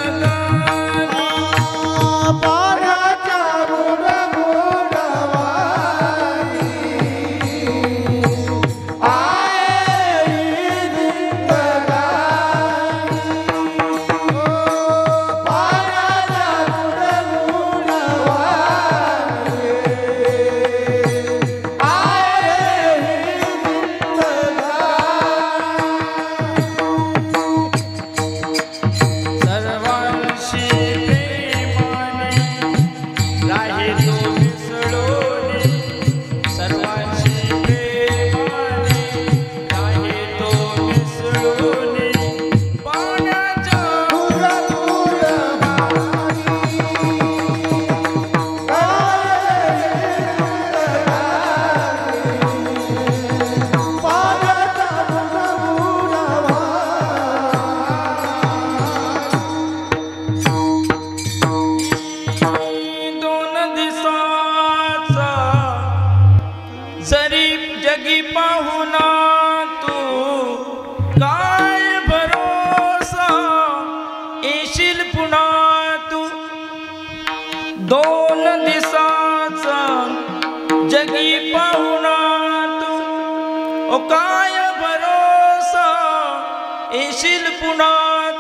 जगी पाहुना तू काय भरोसा येशील पुन्हा तू 2 दिवसाचा जगी पाहुना तू ओ काय भरोसा येशील पुन्हा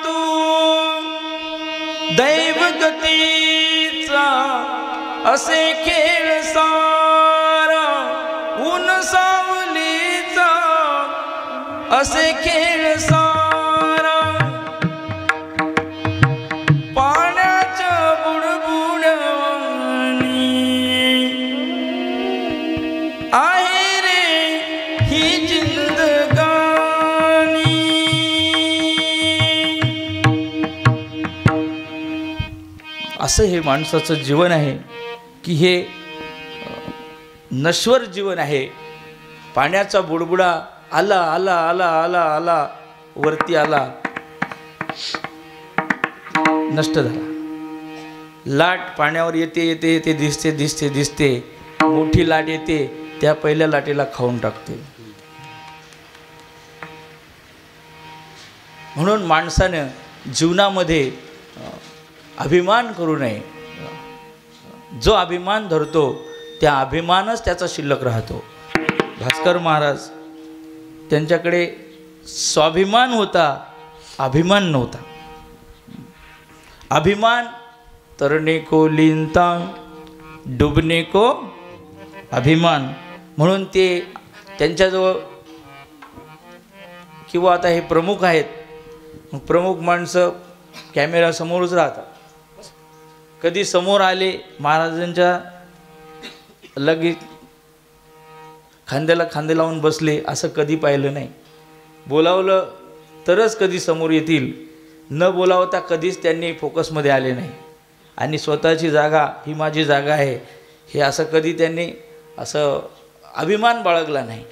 तू दैवगतीचा असे खेळ सारा ऊन सावलीचा असे खेळ सारा पाण्याच्या बुडबुडवानी आहे रे ही जिंदगानी। असं हे माणसाचं जीवन आहे की हे नश्वर जीवन आहे। पाण्याचा बुडबुडा आला आला आला आला आला वरती आला, नष्ट झाला। लाट पाण्यावर येते येते येते दिसते दिसते दिसते, मोठी लाट येते त्या पहिल्या लाटेला खाऊन टाकते। म्हणून माणसानं जीवनामध्ये अभिमान करू नये। जो अभिमान धरतो त्या अभिमानच त्याचा शिल्लक राहतो। भास्कर महाराज त्यांच्याकडे स्वाभिमान होता, अभिमान नव्हता। अभिमान तरणे को लीनता, डुबने को अभिमान। म्हणून ते त्यांच्याजवळ किंवा आता हे प्रमुख आहेत, प्रमुख माणसं कॅमेरासमोरच राहतात। कधी समोर आले महाराजांच्या लगेच खांद्याला खांदे लावून बसले असं कधी पाहिलं नाही। बोलावलं तरच कधी समोर येतील, न बोलावता कधीच त्यांनी फोकसमध्ये आले नाही। आणि स्वतःची जागा ही माझी जागा आहे हे असं कधी त्यांनी असं अभिमान बाळगला नाही।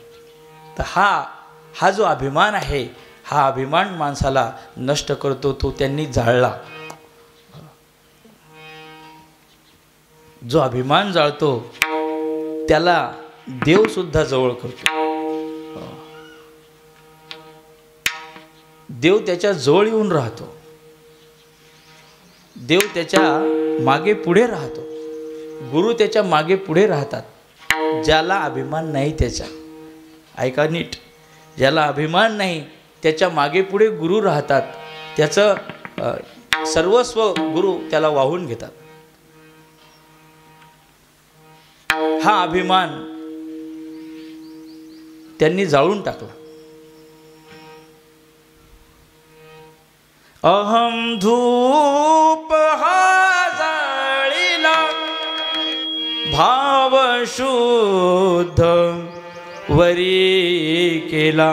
तर हा जो अभिमान आहे, हा अभिमान माणसाला नष्ट करतो, तो त्यांनी जाळला। जो अभिमान जाळतो त्याला देव सुद्धा जवळ करतो। देव त्याच्या जवळ येऊन राहतो, देव त्याच्या मागे पुढे राहतो, गुरु त्याच्या मागे पुढे राहतात। ज्याला अभिमान नाही त्याच्या, ऐका नीट, ज्याला अभिमान नाही त्याच्या मागे पुढे गुरु राहतात, त्याचं सर्वस्व गुरु त्याला वाहून घेतात। हा अभिमान त्यांनी जाळून टाकला। अहम धूप हा जाळीला भाव शुद्ध वरी केला।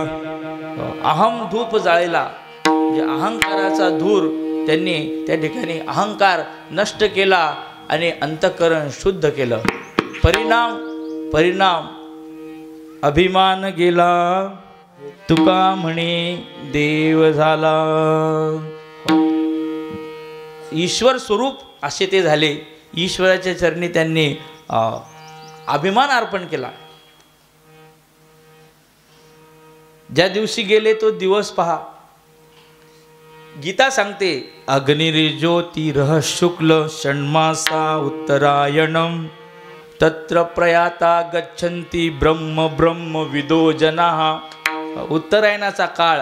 अहम धूप जाळीला म्हणजे अहंकाराचा धूर त्यांनी त्या ठिकाणी अहंकार नष्ट केला आणि अंतःकरण शुद्ध केलं। परिणाम अभिमान गेला, तुका म्हणे देव झाला। ईश्वर स्वरूप असे ते झाले। ईश्वराच्या चरणी त्यांनी अभिमान अर्पण केला। ज्या दिवशी गेले तो दिवस पहा। गीता सांगते अग्निर्ज्योतिरः शुक्ल षण्मासा उत्तरायणम तत्र प्रयाता गच्छन्ति ब्रह्म ब्रह्म विदो जनाः। उत्तरायणाचा काळ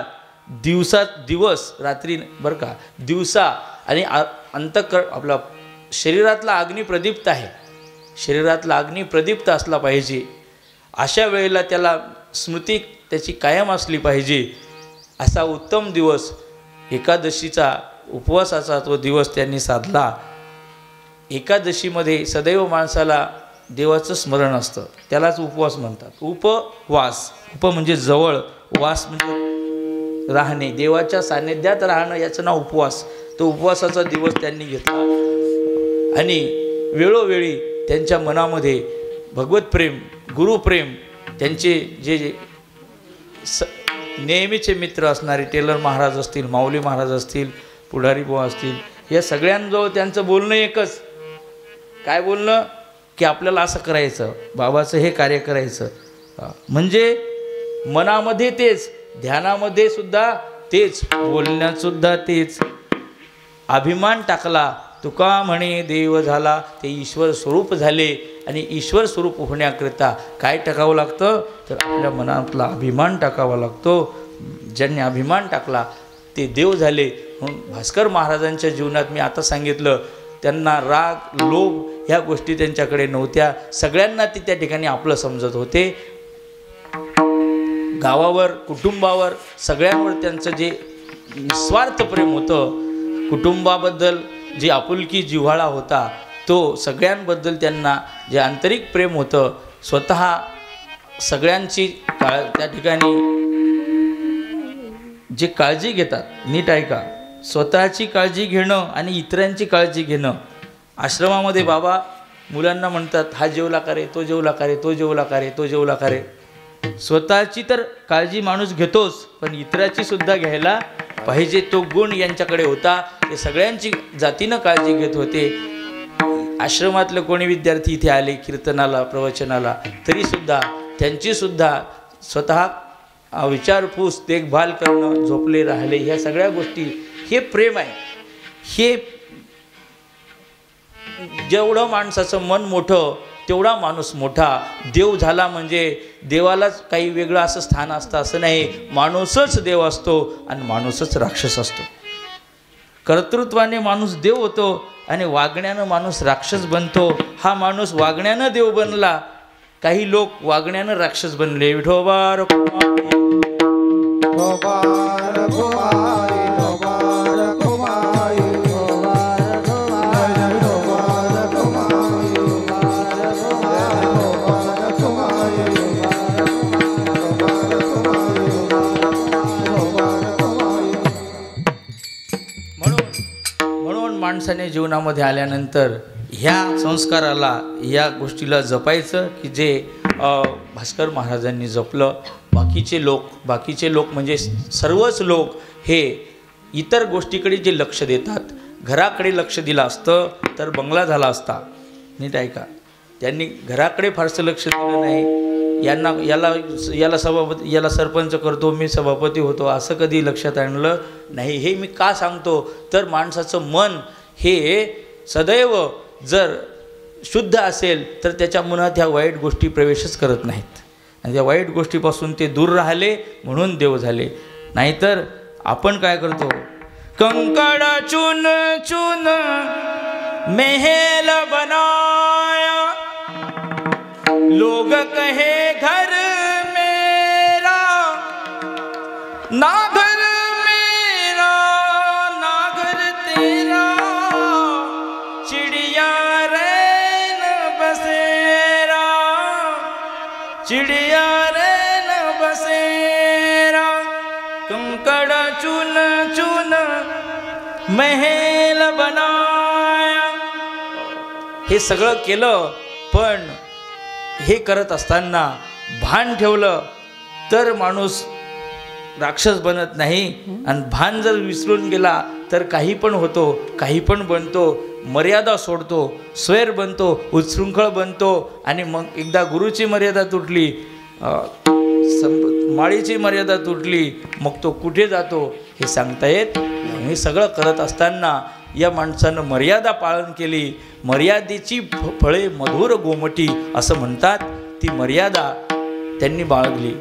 दिवस रात्री बरं का, दिवसा आणि आपला शरीरातला अग्नी प्रदीप्त आहे, शरीरातला अग्नी प्रदीप्त असला पाहिजे। अशा वेळेला त्याला स्मृती त्याची कायम असली पाहिजे। असा उत्तम दिवस एकादशीचा उपवासाचा तो दिवस त्यांनी साधला। एकादशीमध्ये सदैव माणसाला देवाचं स्मरण असतं, त्यालाच उपवास म्हणतात। उपवास, उप म्हणजे जवळ, वास म्हणजे राहणे, देवाच्या सान्निध्यात राहणं, याचं नाव उपवास। तो उपवासाचा दिवस त्यांनी घेतला आणि वेळोवेळी त्यांच्या मनामध्ये भगवत प्रेम, गुरुप्रेम, त्यांचे जे नेहमीचे मित्र असणारे टेलर महाराज असतील, माऊली महाराज असतील, पुढारी बुवा असतील, या सगळ्यांजवळ त्यांचं बोलणं एकच। काय बोलणं? की आपल्याला असं करायचं, बाबाचं हे कार्य करायचं, म्हणजे मनामध्ये तेच, ध्यानामध्ये सुद्धा तेच, बोलण्यात सुद्धा तेच. अभिमान टाकला, तुका म्हणे देव झाला, ते ईश्वर स्वरूप झाले. आणि ईश्वर स्वरूप होण्याकरिता काय टाकावं लागतं, तर आपल्या मनातला अभिमान टाकावा लागतो. ज्यांनी अभिमान टाकला ते देव झाले. म्हणून भास्कर महाराजांच्या जीवनात मी आता सांगितलं, त्यांना राग लोभ ह्या गोष्टी त्यांच्याकडे नव्हत्या. सगळ्यांना ते त्या ठिकाणी आपलं समजत होते. गावावर, कुटुंबावर, सगळ्यांवर त्यांचं जे निस्वार्थ प्रेम होतं, कुटुंबाबद्दल जी आपुलकी जिव्हाळा होता, तो सगळ्यांबद्दल त्यांना जे आंतरिक प्रेम होतं, स्वतः सगळ्यांची त्या ठिकाणी जे काळजी घेतात, नीट ऐका, स्वतःची काळजी घेणं आणि इतरांची काळजी घेणं. आश्रमामध्ये बाबा मुलांना म्हणतात, हा जेवला का रे, तो जेवला का रे, तो जेवला का रे, तो जेवला का रे. स्वतःची तर काळजी माणूस घेतोच, पण इतराची सुद्धा घ्यायला पाहिजे. तो गुण यांच्याकडे होता. ते सगळ्यांची जातीनं काळजी घेत होते. आश्रमातले कोणी विद्यार्थी इथे आले कीर्तनाला, प्रवचनाला, तरीसुद्धा त्यांचीसुद्धा स्वतः विचारपूस, देखभाल करणं, झोपले राहिले, ह्या सगळ्या गोष्टी, हे प्रेम आहे. हे जेवढं माणसाचं मन मोठं तेवढा माणूस मोठा. देव झाला म्हणजे देवालाच काही वेगळं असं स्थान असतं असं नाही. माणूसच देव असतो आणि माणूसच राक्षस असतो. कर्तृत्वाने माणूस देव होतो आणि वागण्यानं माणूस राक्षस बनतो. हा माणूस वागण्यानं देव बनला, काही लोक वागण्यानं राक्षस बनले. विठोबा रखुमाई, माणसाने जीवनामध्ये आल्यानंतर ह्या संस्काराला, या गोष्टीला जपायचं की जे भास्कर महाराजांनी जपलं. बाकीचे लोक म्हणजे सर्वच लोक हे इतर गोष्टीकडे जे लक्ष देतात, घराकडे लक्ष दिलं असतं तर बंगला झाला असता. नीट ऐका, त्यांनी घराकडे फारसं लक्ष दिलं नाही. याला सभापती, याला सरपंच करतो, मी सभापती होतो, असं कधी लक्षात आणलं नाही. हे मी का सांगतो, तर माणसाचं मन हे सदैव जर शुद्ध असेल तर त्याच्या मनात ह्या वाईट गोष्टी प्रवेशच करत नाहीत. आणि त्या वाईट गोष्टीपासून ते दूर राहिले म्हणून देव झाले. नाहीतर आपण काय करतो, कंकड़ चुन चुन महल बनाया, लोग कहे घर मेरा, ना घर मेरा ना घर तेरा, चिड़िया रैन बसेरा, चिड़िया रैन बसेरा, कंकड़ चुन चुन महल बनाया. हे सगळं केलं, पण हे करत असताना भान ठेवलं तर माणूस राक्षस बनत नाही. आणि भान जर विसरून गेला तर काही पण होतो, काही पण बनतो, मर्यादा सोडतो, स्वैर बनतो, उच्छृंखळ बनतो. आणि मग एकदा गुरुची मर्यादा तुटली, माळीची मर्यादा तुटली, मग तो कुठे जातो हे सांगता येत. हे सगळं करत असताना या माणसानं मर्यादा पालन केली. मर्यादेची फळे मधुर गोमटी असं म्हणतात. ती मर्यादा त्यांनी बाळगली.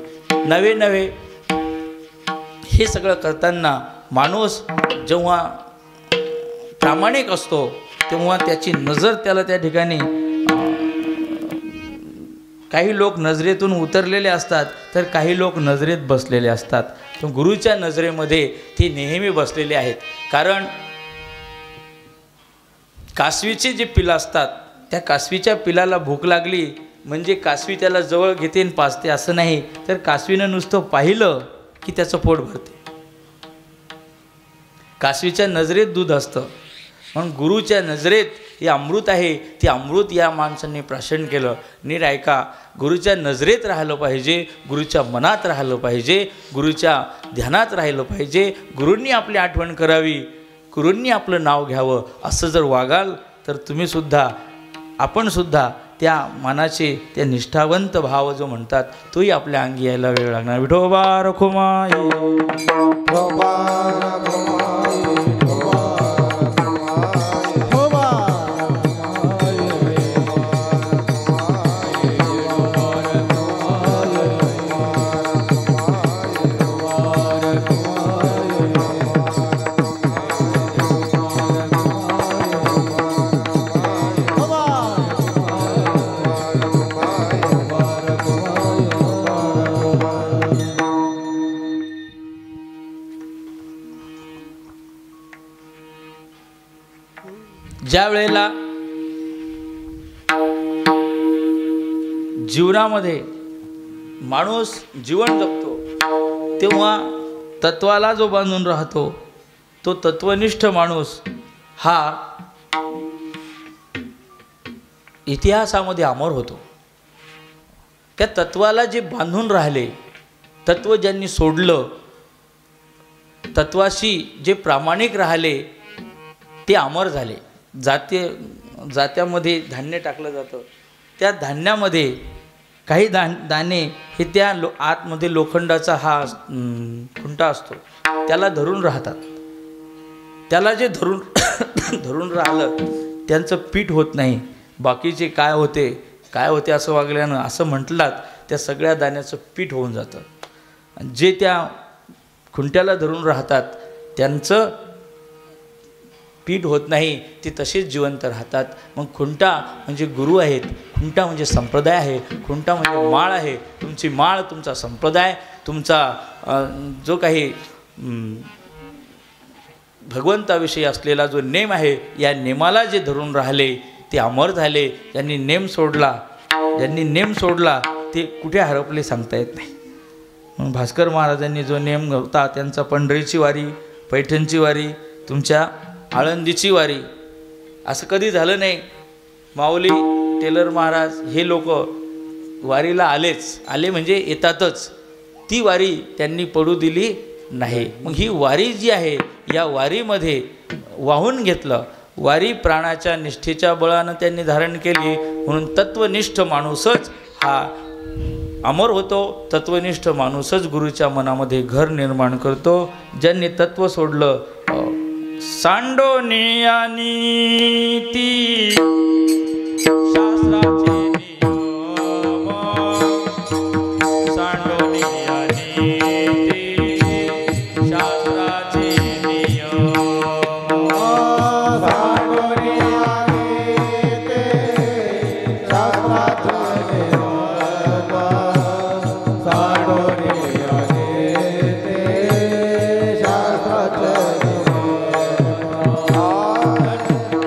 नवे हे सगळं करताना माणूस जेव्हा प्रामाणिक असतो तेव्हा त्याची नजर त्याला त्या ठिकाणी, काही लोक नजरेतून उतरलेले असतात तर काही लोक नजरेत बसलेले असतात. तर गुरुच्या नजरेमध्ये ते नेहमी बसलेले आहेत. कारण कासवीचे जे पिलं असतात, त्या कासवीच्या पिलाला भूक लागली म्हणजे कासवी त्याला जवळ घेते आणि पाजते असं नाही, तर कासवीनं नुसतं पाहिलं की त्याचं पोट भरते. कासवीच्या नजरेत दूध असतं, म्हणून गुरुच्या नजरेत हे अमृत आहे. ते अमृत या माणसांनी प्राशन केलं. नीट ऐका, गुरुच्या नजरेत राहिलं पाहिजे, गुरुच्या मनात राहिलं पाहिजे, गुरुच्या ध्यानात राहिलं पाहिजे, गुरूंनी आपली आठवण करावी, गुरूंनी आपलं नाव घ्यावं. असं जर वागाल तर तुम्हीसुद्धा, आपणसुद्धा त्या मनाचे त्या निष्ठावंत भाव जो म्हणतात तोही आपल्या अंगी यायला वेळ लागणार. विठोबा रखुमाई ज्या वेळेला जीवनामध्ये माणूस जीवन जगतो तेव्हा तत्वाला जो बांधून राहतो तो तत्वनिष्ठ माणूस हा इतिहासामध्ये अमर होतो. त्या तत्वाला जे बांधून राहिले, तत्व ज्यांनी सोडलं, तत्वाशी जे प्रामाणिक राहिले ते अमर झाले. जात्यामध्ये धान्य टाकलं जातं, त्या धान्यामध्ये काही दाणे हे त्या आतमध्ये लोखंडाचा हा खुंटा असतो त्याला धरून राहतात. त्याला जे धरून राहिलं त्यांचं पीठ होत नाही. बाकीचे काय होते असं वागल्यानं असं म्हटलात त्या सगळ्या दाण्याचं पीठ होऊन जातं. जे त्या खुंट्याला धरून राहतात त्यांचं पीठ होत नाही, ते तसेच जिवंत राहतात. मग खुंटा म्हणजे गुरु आहेत, खुंटा म्हणजे संप्रदाय आहे, खुंटा म्हणजे माळ आहे. तुमची माळ तुमचा संप्रदाय, तुमचा जो काही भगवंताविषयी असलेला जो नेम आहे, या नेमाला जे धरून राहिले ते अमर झाले. ज्यांनी नेम सोडला ते कुठे हरपले सांगता येत नाही. मग भास्कर महाराजांनी जो नेम होता त्यांचा पंढरीची वारी, पैठणची वारी, तुमच्या आळंदीची वारी, असं कधी झालं नाही. माऊली, टेलर महाराज हे लोक वारीला आले म्हणजे येतातच. ती वारी त्यांनी पडू दिली नाही. मग ही वारी जी आहे या वारीमध्ये वाहून घेतलं. वारी प्राणाच्या निष्ठेच्या बळानं त्यांनी धारण केली. म्हणून तत्वनिष्ठ माणूसच हा अमर होतो. तत्वनिष्ठ माणूसच गुरुच्या मनामध्ये घर निर्माण करतो. ज्यांनी तत्व सोडलं, सांडोनिया नीती शास्त्राचे नियम, सांडोनिया नीती शास्त्राचे नियम, सांडोनिया नीती शास्त्राचे नियम, सांडोनिया नीती शास्त्राचे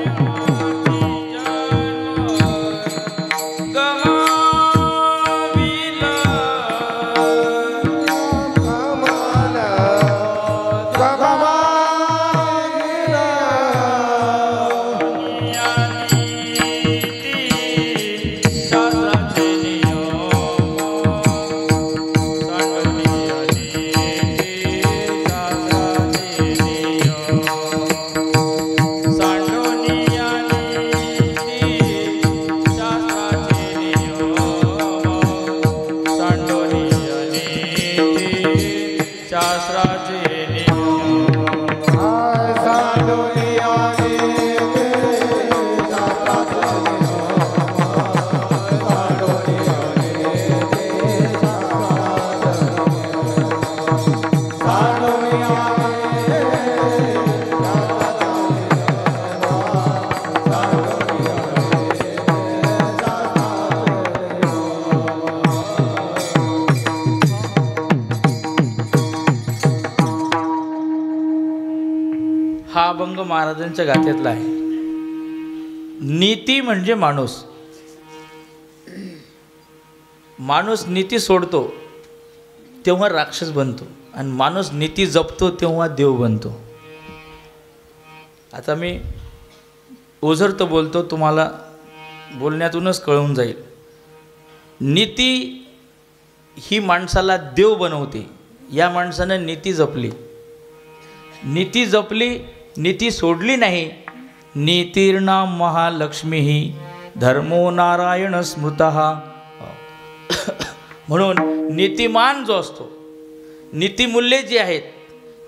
हा अभंग महाराजांच्या गाथ्यातला आहे. नीती म्हणजे माणूस नीती सोडतो तेव्हा राक्षस बनतो, आणि माणूस नीती जपतो तेव्हा देव बनतो. आता मी ओझरतो बोलतो, तुम्हाला बोलण्यातूनच कळून जाईल. नीती ही माणसाला देव बनवते. या माणसानं नीती जपली, नीती सोडली नाही. नीतीर्नाम महालक्ष्मी धर्मो नारायण स्मृतः. म्हणून नीतिमान जो असतो, नीतिमूल्ये जी आहेत,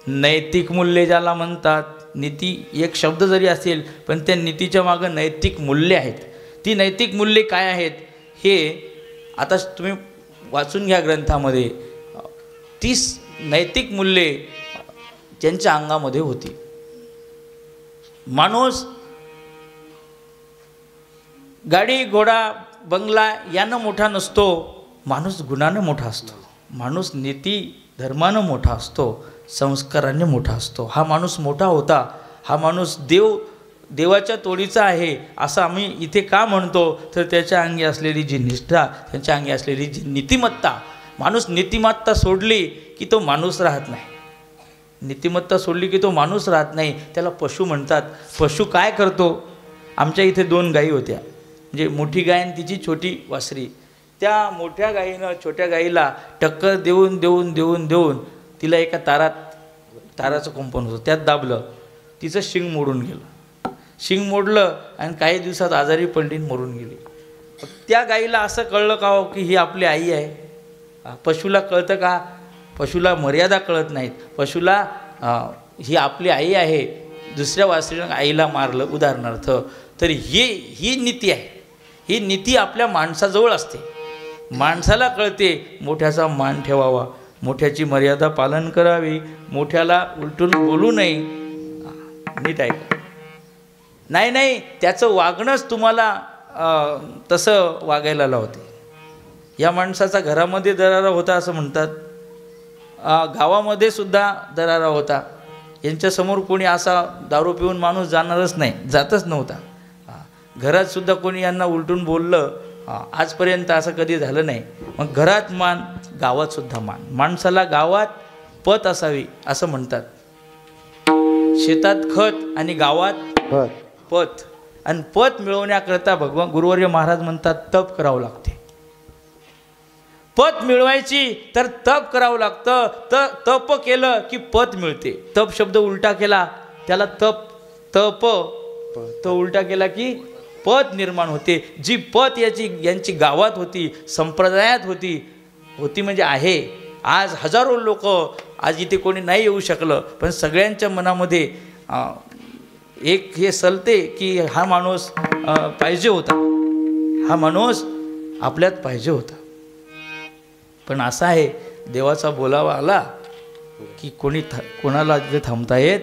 नैतिक मूल्ये ज्याला म्हणतात, नीती एक शब्द जरी असेल पण त्या नीतीच्या मागं नैतिक मूल्ये आहेत. ती नैतिक मूल्ये काय आहेत हे आता तुम्ही वाचून घ्या ग्रंथामध्ये. 30 नैतिक मूल्ये ज्यांच्या अंगामध्ये होती. माणूस गाडी घोडा बंगला यानं मोठा नसतो, माणूस गुणानं मोठा असतो. माणूस नीती धर्मानं मोठा असतो, संस्काराने मोठा असतो. हा माणूस मोठा होता, हा माणूस देवाच्या तोडीचा आहे असं आम्ही इथे का म्हणतो, तर त्याच्या अंगी असलेली जी निष्ठा, त्याच्या अंगी असलेली जी नीतिमत्ता. माणूस नीतिमत्ता सोडली की तो माणूस राहत नाही. नीतिमत्ता सोडली की तो माणूस राहत नाही. त्याला पशु म्हणतात. पशु काय करतो? आमच्या इथे 2 गायी होत्या, म्हणजे मोठी गाय आणि तिची छोटी वासरी. त्या मोठ्या गायीनं छोट्या गायीला टक्कर देऊन देऊन देऊन देऊन तिला एका ताराचं कुंपण होतं त्यात दाबलं. तिचं शिंग मोडून गेलं. शिंग मोडलं आणि काही दिवसात आजारी पडली, मरून गेली. त्या गायीला असं कळलं का हो की ही आपली आई आहे? पशुला कळतं का? पशुला मर्यादा कळत नाहीत. पशुला ही आपली आई आहे. दुसऱ्या वासरीनं आईला मारलं उदाहरणार्थ. तर ही नीती आहे. ही नीती आपल्या माणसाजवळ असते. माणसाला कळते मोठ्याचा मान ठेवावा, मोठ्याची मर्यादा पालन करावी, मोठ्याला उलटून बोलू नये. नीट आहे का? नाही, त्याचं वागणंच तुम्हाला तसं वागायला लावते. या माणसाचा घरामध्ये दरारा होता असं म्हणतात, गावामध्ये सुद्धा दरारा होता. यांच्यासमोर कोणी असा दारू पिऊन माणूस जाणारच नाही, जातच नव्हता. घरात सुद्धा कोणी यांना उलटून बोललं आजपर्यंत असं कधी झालं नाही. मग घरात मान, गावात सुद्धा मान. माणसाला गावात पत असावी असं म्हणतात. शेतात खत आणि गावात पत. आणि पत मिळवण्याकरता भगवान गुरुवर्य महाराज म्हणतात तप करावं लागते. पत मिळवायची तर तप करावं लागतं. तप केलं की पत मिळते. तप शब्द उलटा केला त्याला तप तो उलटा केला की पत निर्माण होते. जी पत यांची गावात होती, संप्रदायात होती म्हणजे आहे. आज हजारो लोक, आज इथे कोणी नाही येऊ शकलं, पण सगळ्यांच्या मनामध्ये एक हे सलते की हा माणूस पाहिजे होता, हा माणूस आपल्यात पाहिजे होता. पण असा आहे, देवाचा बोलावा आला की कोणाला तिथे थांबता येत,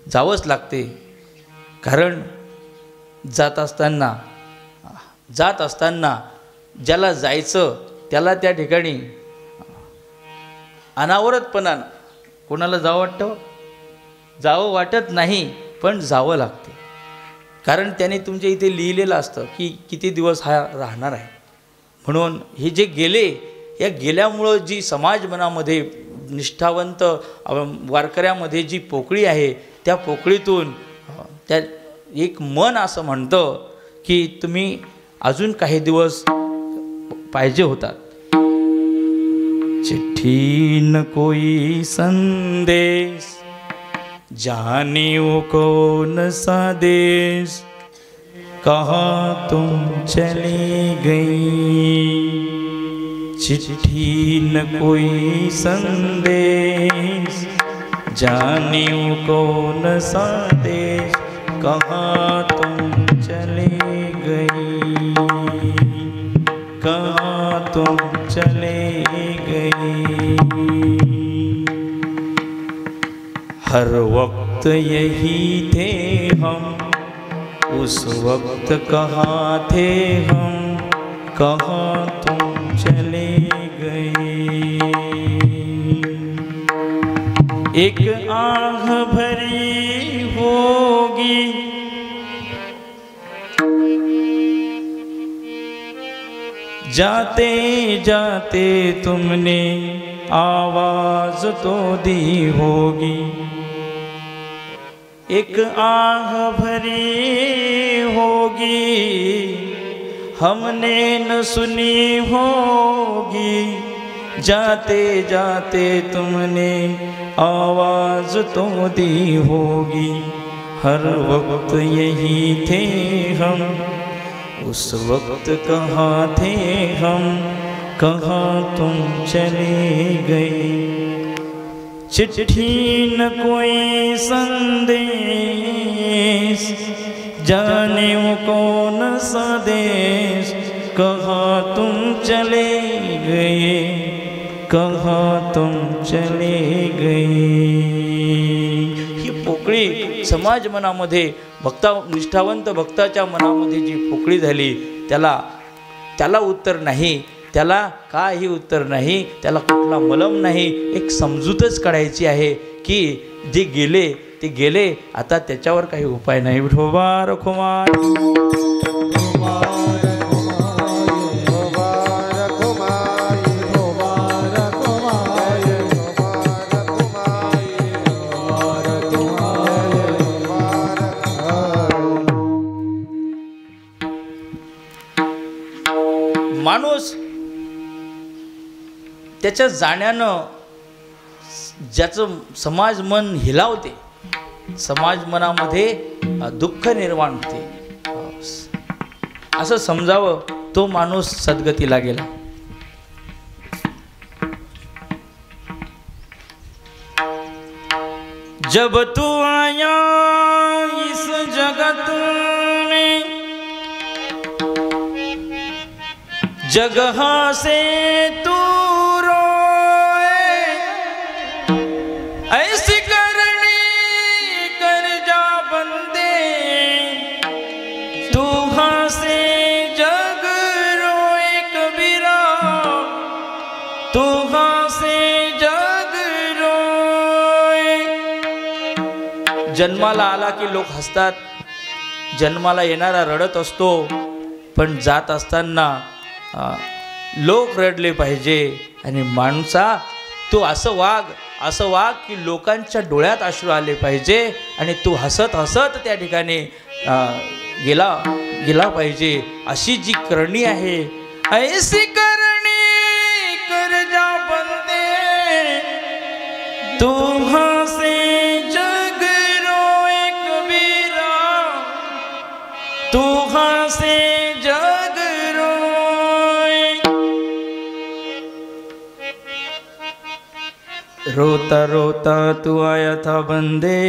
जावंच लागते. कारण जात असताना ज्याला जायचं त्याला त्या ठिकाणी अनावरतपणानं कोणाला जावं वाटत नाही, पण जावं लागते. कारण त्याने तुमच्या इथे लिहिलेलं असतं की किती दिवस हा राहणार आहे. म्हणून हे जे गेले, या गेल्यामुळं जी समाज मनामध्ये निष्ठावंत वारकऱ्यामध्ये जी पोकळी आहे, त्या पोकळीतून त्या एक मन असं म्हणतं की तुम्ही अजून काही दिवस पाहिजे होतात. चिट्ठी न कोई संदेश, जानियो कौन सा देश, कहाँ तुम चली गई. चिट्ठी न कोई संदेश, जानियो कौन सा देश, कहाँ तुम चले गई, कहाँ तुम चले गई. हर वक्त यही थे हम, उस वक्त कहाँ थे हम, कहाँ तुम चले गए. एक आह भरी होगी, जाते जाते तुमने आवाज तो दी होगी. एक आह भरी होगी, हमने न सुनी होगी. जाते जाते तुमने आवाज तो दी होगी. हर वक्त यही थे हम, उस वक्त कहाँ थे हम, कहाँ तुम चले गए। चिट्ठी न कोई संदेश, जाने वो कौन सा देश, कहाँ तुम चले गए, कहाँ तुम चले गए। ही पोकळी समाज मनामध्ये निष्ठावंत भक्ताच्या मनामध्ये जी पोकळी झाली, त्याला उत्तर नाही, त्याला काही उत्तर नाही, त्याला कुठला मलम नाही. एक समजूतच काढायची आहे की जे गेले ते गेले, आता त्याच्यावर काही उपाय नाही. विठोबा रखुमाई. माणूस त्याच्या जाण्यानं ज्याचं समाज मन हिलावते, समाज मनामध्ये दुःख निर्माण होते, असं समजावं, तो माणूस सद्गतीला गेला. जब तू आया इस जगत में, जगह से तू रोए, ऐसी करनी कर जा बंदे, तू हंसे जग रोए कबीरा, तू हंसे जग रोए. जन्माला आला की लोक हसतात, जन्माला येणारा रडत असतो, पण जात असताना लोक रडले पाहिजे. आणि माणसा तू असं वाग की लोकांच्या डोळ्यात अश्रू आले पाहिजे, आणि तू हसत हसत त्या ठिकाणी गेला पाहिजे. अशी जी करणी आहे, ऐसी करणी कर जा बंदे, तू हंसे जग रोए कबीरा, तू हंसे जग रोए. रोता रोता तू आया था बंदे,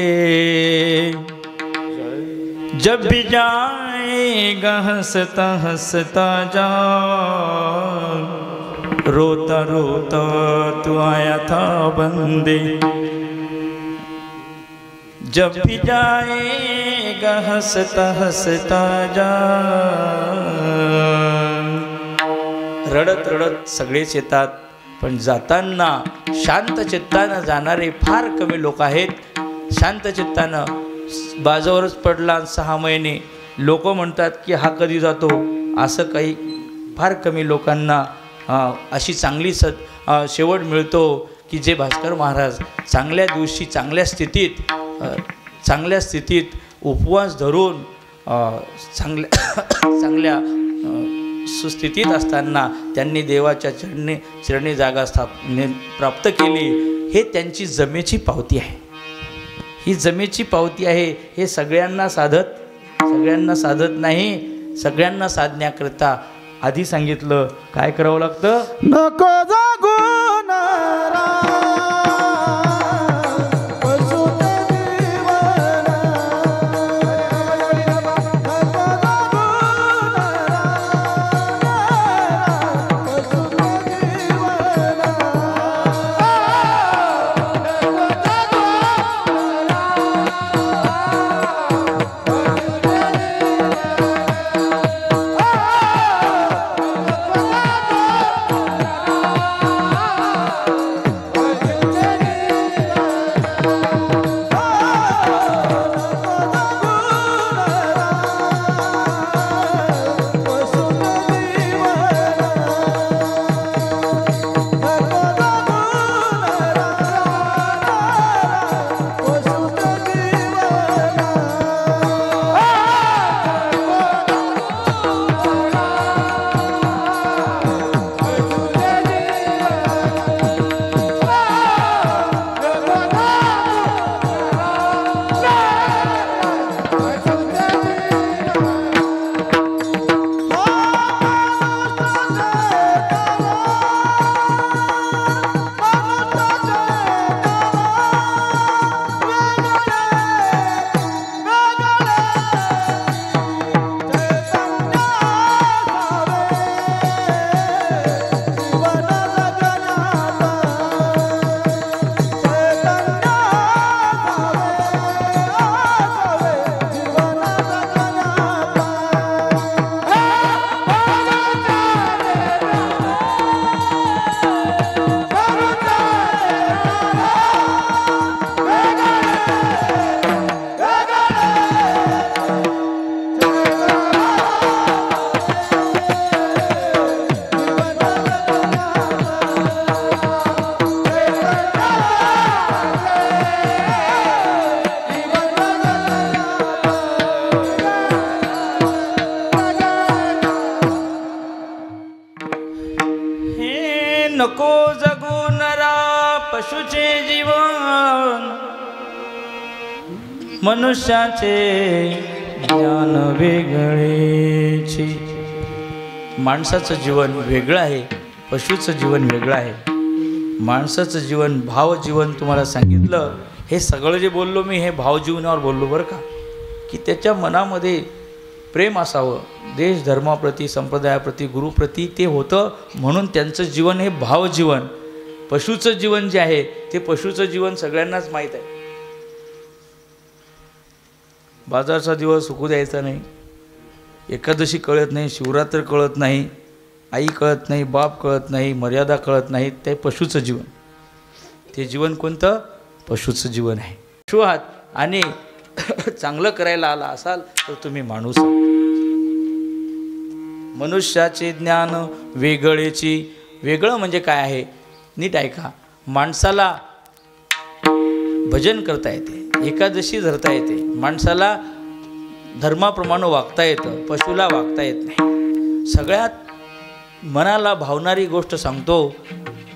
जब भी जाएगा हंसता हंसता जा. रोता रोता तू आया था बंदे, जब भी जाएगा हंसता हंसता जा. रडत रडत सगळेच येतात, पण जाताना शांत चित्तानं जाणारे फार कमी लोक आहेत. शांत चित्तानं बाजावरच पडला 6 महिने, लोक म्हणतात की हा कधी जातो, असं काही फार कमी लोकांना अशी चांगली शेवट मिळतो की जे भास्कर महाराज चांगल्या दिवशी चांगल्या स्थितीत उपवास धरून चांगल्या सुस्थितीत असताना त्यांनी देवाच्या चरणी जागा प्राप्त केली. हे त्यांची जमेची पावती आहे, ही जमेची पावती आहे. हे सगळ्यांना साधत नाही. सगळ्यांना साधण्याकरता आधी सांगितलं काय करावं लागतं. नको जागून नको जगू नरा पशुचे जीवन, मनुष्याचे ज्ञान वेगळेची. माणसाचं जीवन वेगळं आहे, पशुचं जीवन वेगळं आहे. माणसाचं जीवन भावजीवन तुम्हाला सांगितलं. हे सगळं जे बोललो मी हे भावजीवनावर बोललो बरं का, की त्याच्या मनामध्ये प्रेम असावं, देश धर्माप्रती संप्रदायाप्रती गुरुप्रती ते होतं, म्हणून त्यांचं जीवन हे भावजीवन. पशुचं जीवन जे आहे ते पशुचं जीवन सगळ्यांनाच माहीत आहे. बाजारचा दिवस सुकू द्यायचा नाही, एकादशी कळत नाही, शिवरात्र कळत नाही, आई कळत नाही, बाप कळत नाही, मर्यादा कळत नाही. ते पशुचं जीवन. ते जीवन कोणतं? पशुचं जीवन आहे. पशु आहात आणि चांगलं करायला आला असाल तर तुम्ही माणूस आहात. मनुष्याचे ज्ञान वेगळेची. वेगळं म्हणजे काय आहे? नीट ऐका. माणसाला भजन करता येते, एकादशी धरता येते, माणसाला धर्माप्रमाणे वागता येतं, पशुला वागता येत नाही. सगळ्यात मनाला भावणारी गोष्ट सांगतो,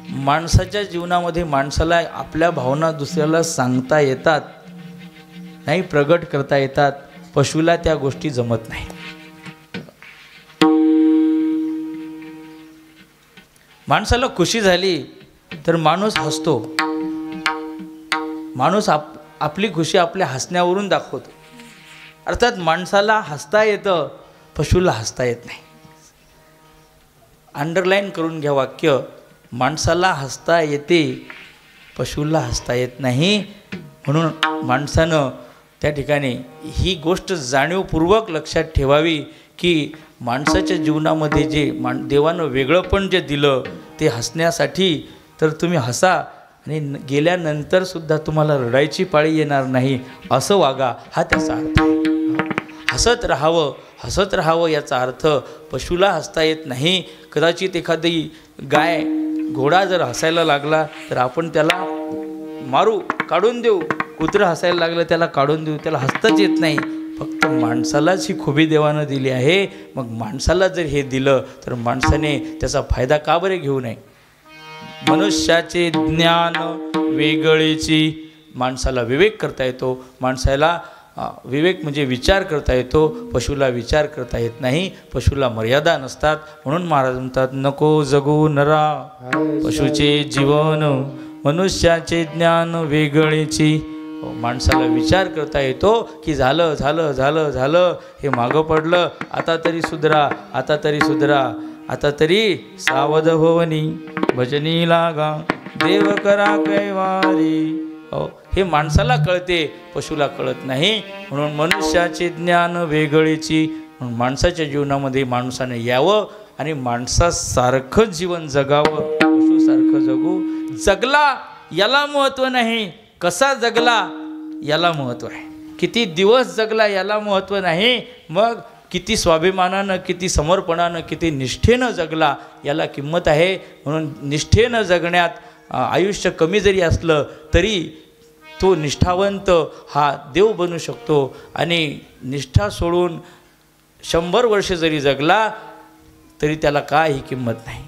माणसाच्या जीवनामध्ये माणसाला आपल्या भावना दुसऱ्याला सांगता येतात, नाही प्रगट करता येतात. पशुला त्या गोष्टी जमत नाही. माणसाला खुशी झाली तर माणूस हसतो. माणूस आपली खुशी आपल्या हसण्यावरून दाखवतो. अर्थात माणसाला हसता येतं, पशुला हसता येत नाही. अंडरलाईन करून घ्या वाक्य, माणसाला हसता येते, पशुला हसता येत नाही. म्हणून माणसानं त्या ठिकाणी ही गोष्ट जाणीवपूर्वक लक्षात ठेवावी की माणसाच्या जीवनामध्ये जे देवानं वेगळंपण जे दिलं ते हसण्यासाठी, तर तुम्ही हसा आणि गेल्यानंतरसुद्धा तुम्हाला रडायची पाळी येणार नाही असं वागा, हा त्याचा अर्थ आहे. हसत राहावं, हसत राहावं याचा अर्थ पशुला हसता येत नाही. कदाचित एखादी गाय घोडा जर हसायला लागला तर आपण त्याला मारू, काढून देऊ. कुत्रं हसायला लागलं त्याला काढून देऊ, त्याला हसताच येत नाही. फक्त माणसालाच ही खुबी देवानं दिली आहे. मग माणसाला जर हे दिलं तर माणसाने त्याचा फायदा का बरे घेऊ नये? मनुष्याचे ज्ञान वेगळेची. माणसाला विवेक करता येतो, माणसाला विवेक म्हणजे विचार करता येतो, पशुला विचार करता येत नाही, पशुला मर्यादा नसतात. म्हणून महाराज म्हणतात नको जगू नरा पशुचे जीवन, मनुष्याचे ज्ञान वेगळेची. माणसाला विचार करता येतो की झालं झालं झालं झालं, हे मागं पडलं, आता तरी सुधरा, आता तरी सुधरा, आता तरी सावध होवनी भजनी लागा, देव करा कैवारी. हे माणसाला कळते, पशुला कळत नाही. म्हणून मनुष्याचे ज्ञान वेगळेची. म्हणून माणसाच्या जीवनामध्ये माणसाने यावं आणि माणसासारखं जीवन जगावं, पशुसारखं जगू. जगला याला महत्त्व नाही, कसा जगला याला महत्त्व आहे. किती दिवस जगला याला महत्त्व नाही, मग किती स्वाभिमानानं, किती समर्पणानं, किती निष्ठेनं जगला याला किंमत आहे. म्हणून निष्ठेनं जगण्यात आयुष्य कमी जरी असलं तरी तो निष्ठावंत हा देव बनू शकतो. आणि निष्ठा सोडून 100 वर्ष जरी जगला तरी त्याला काही किंमत नाही.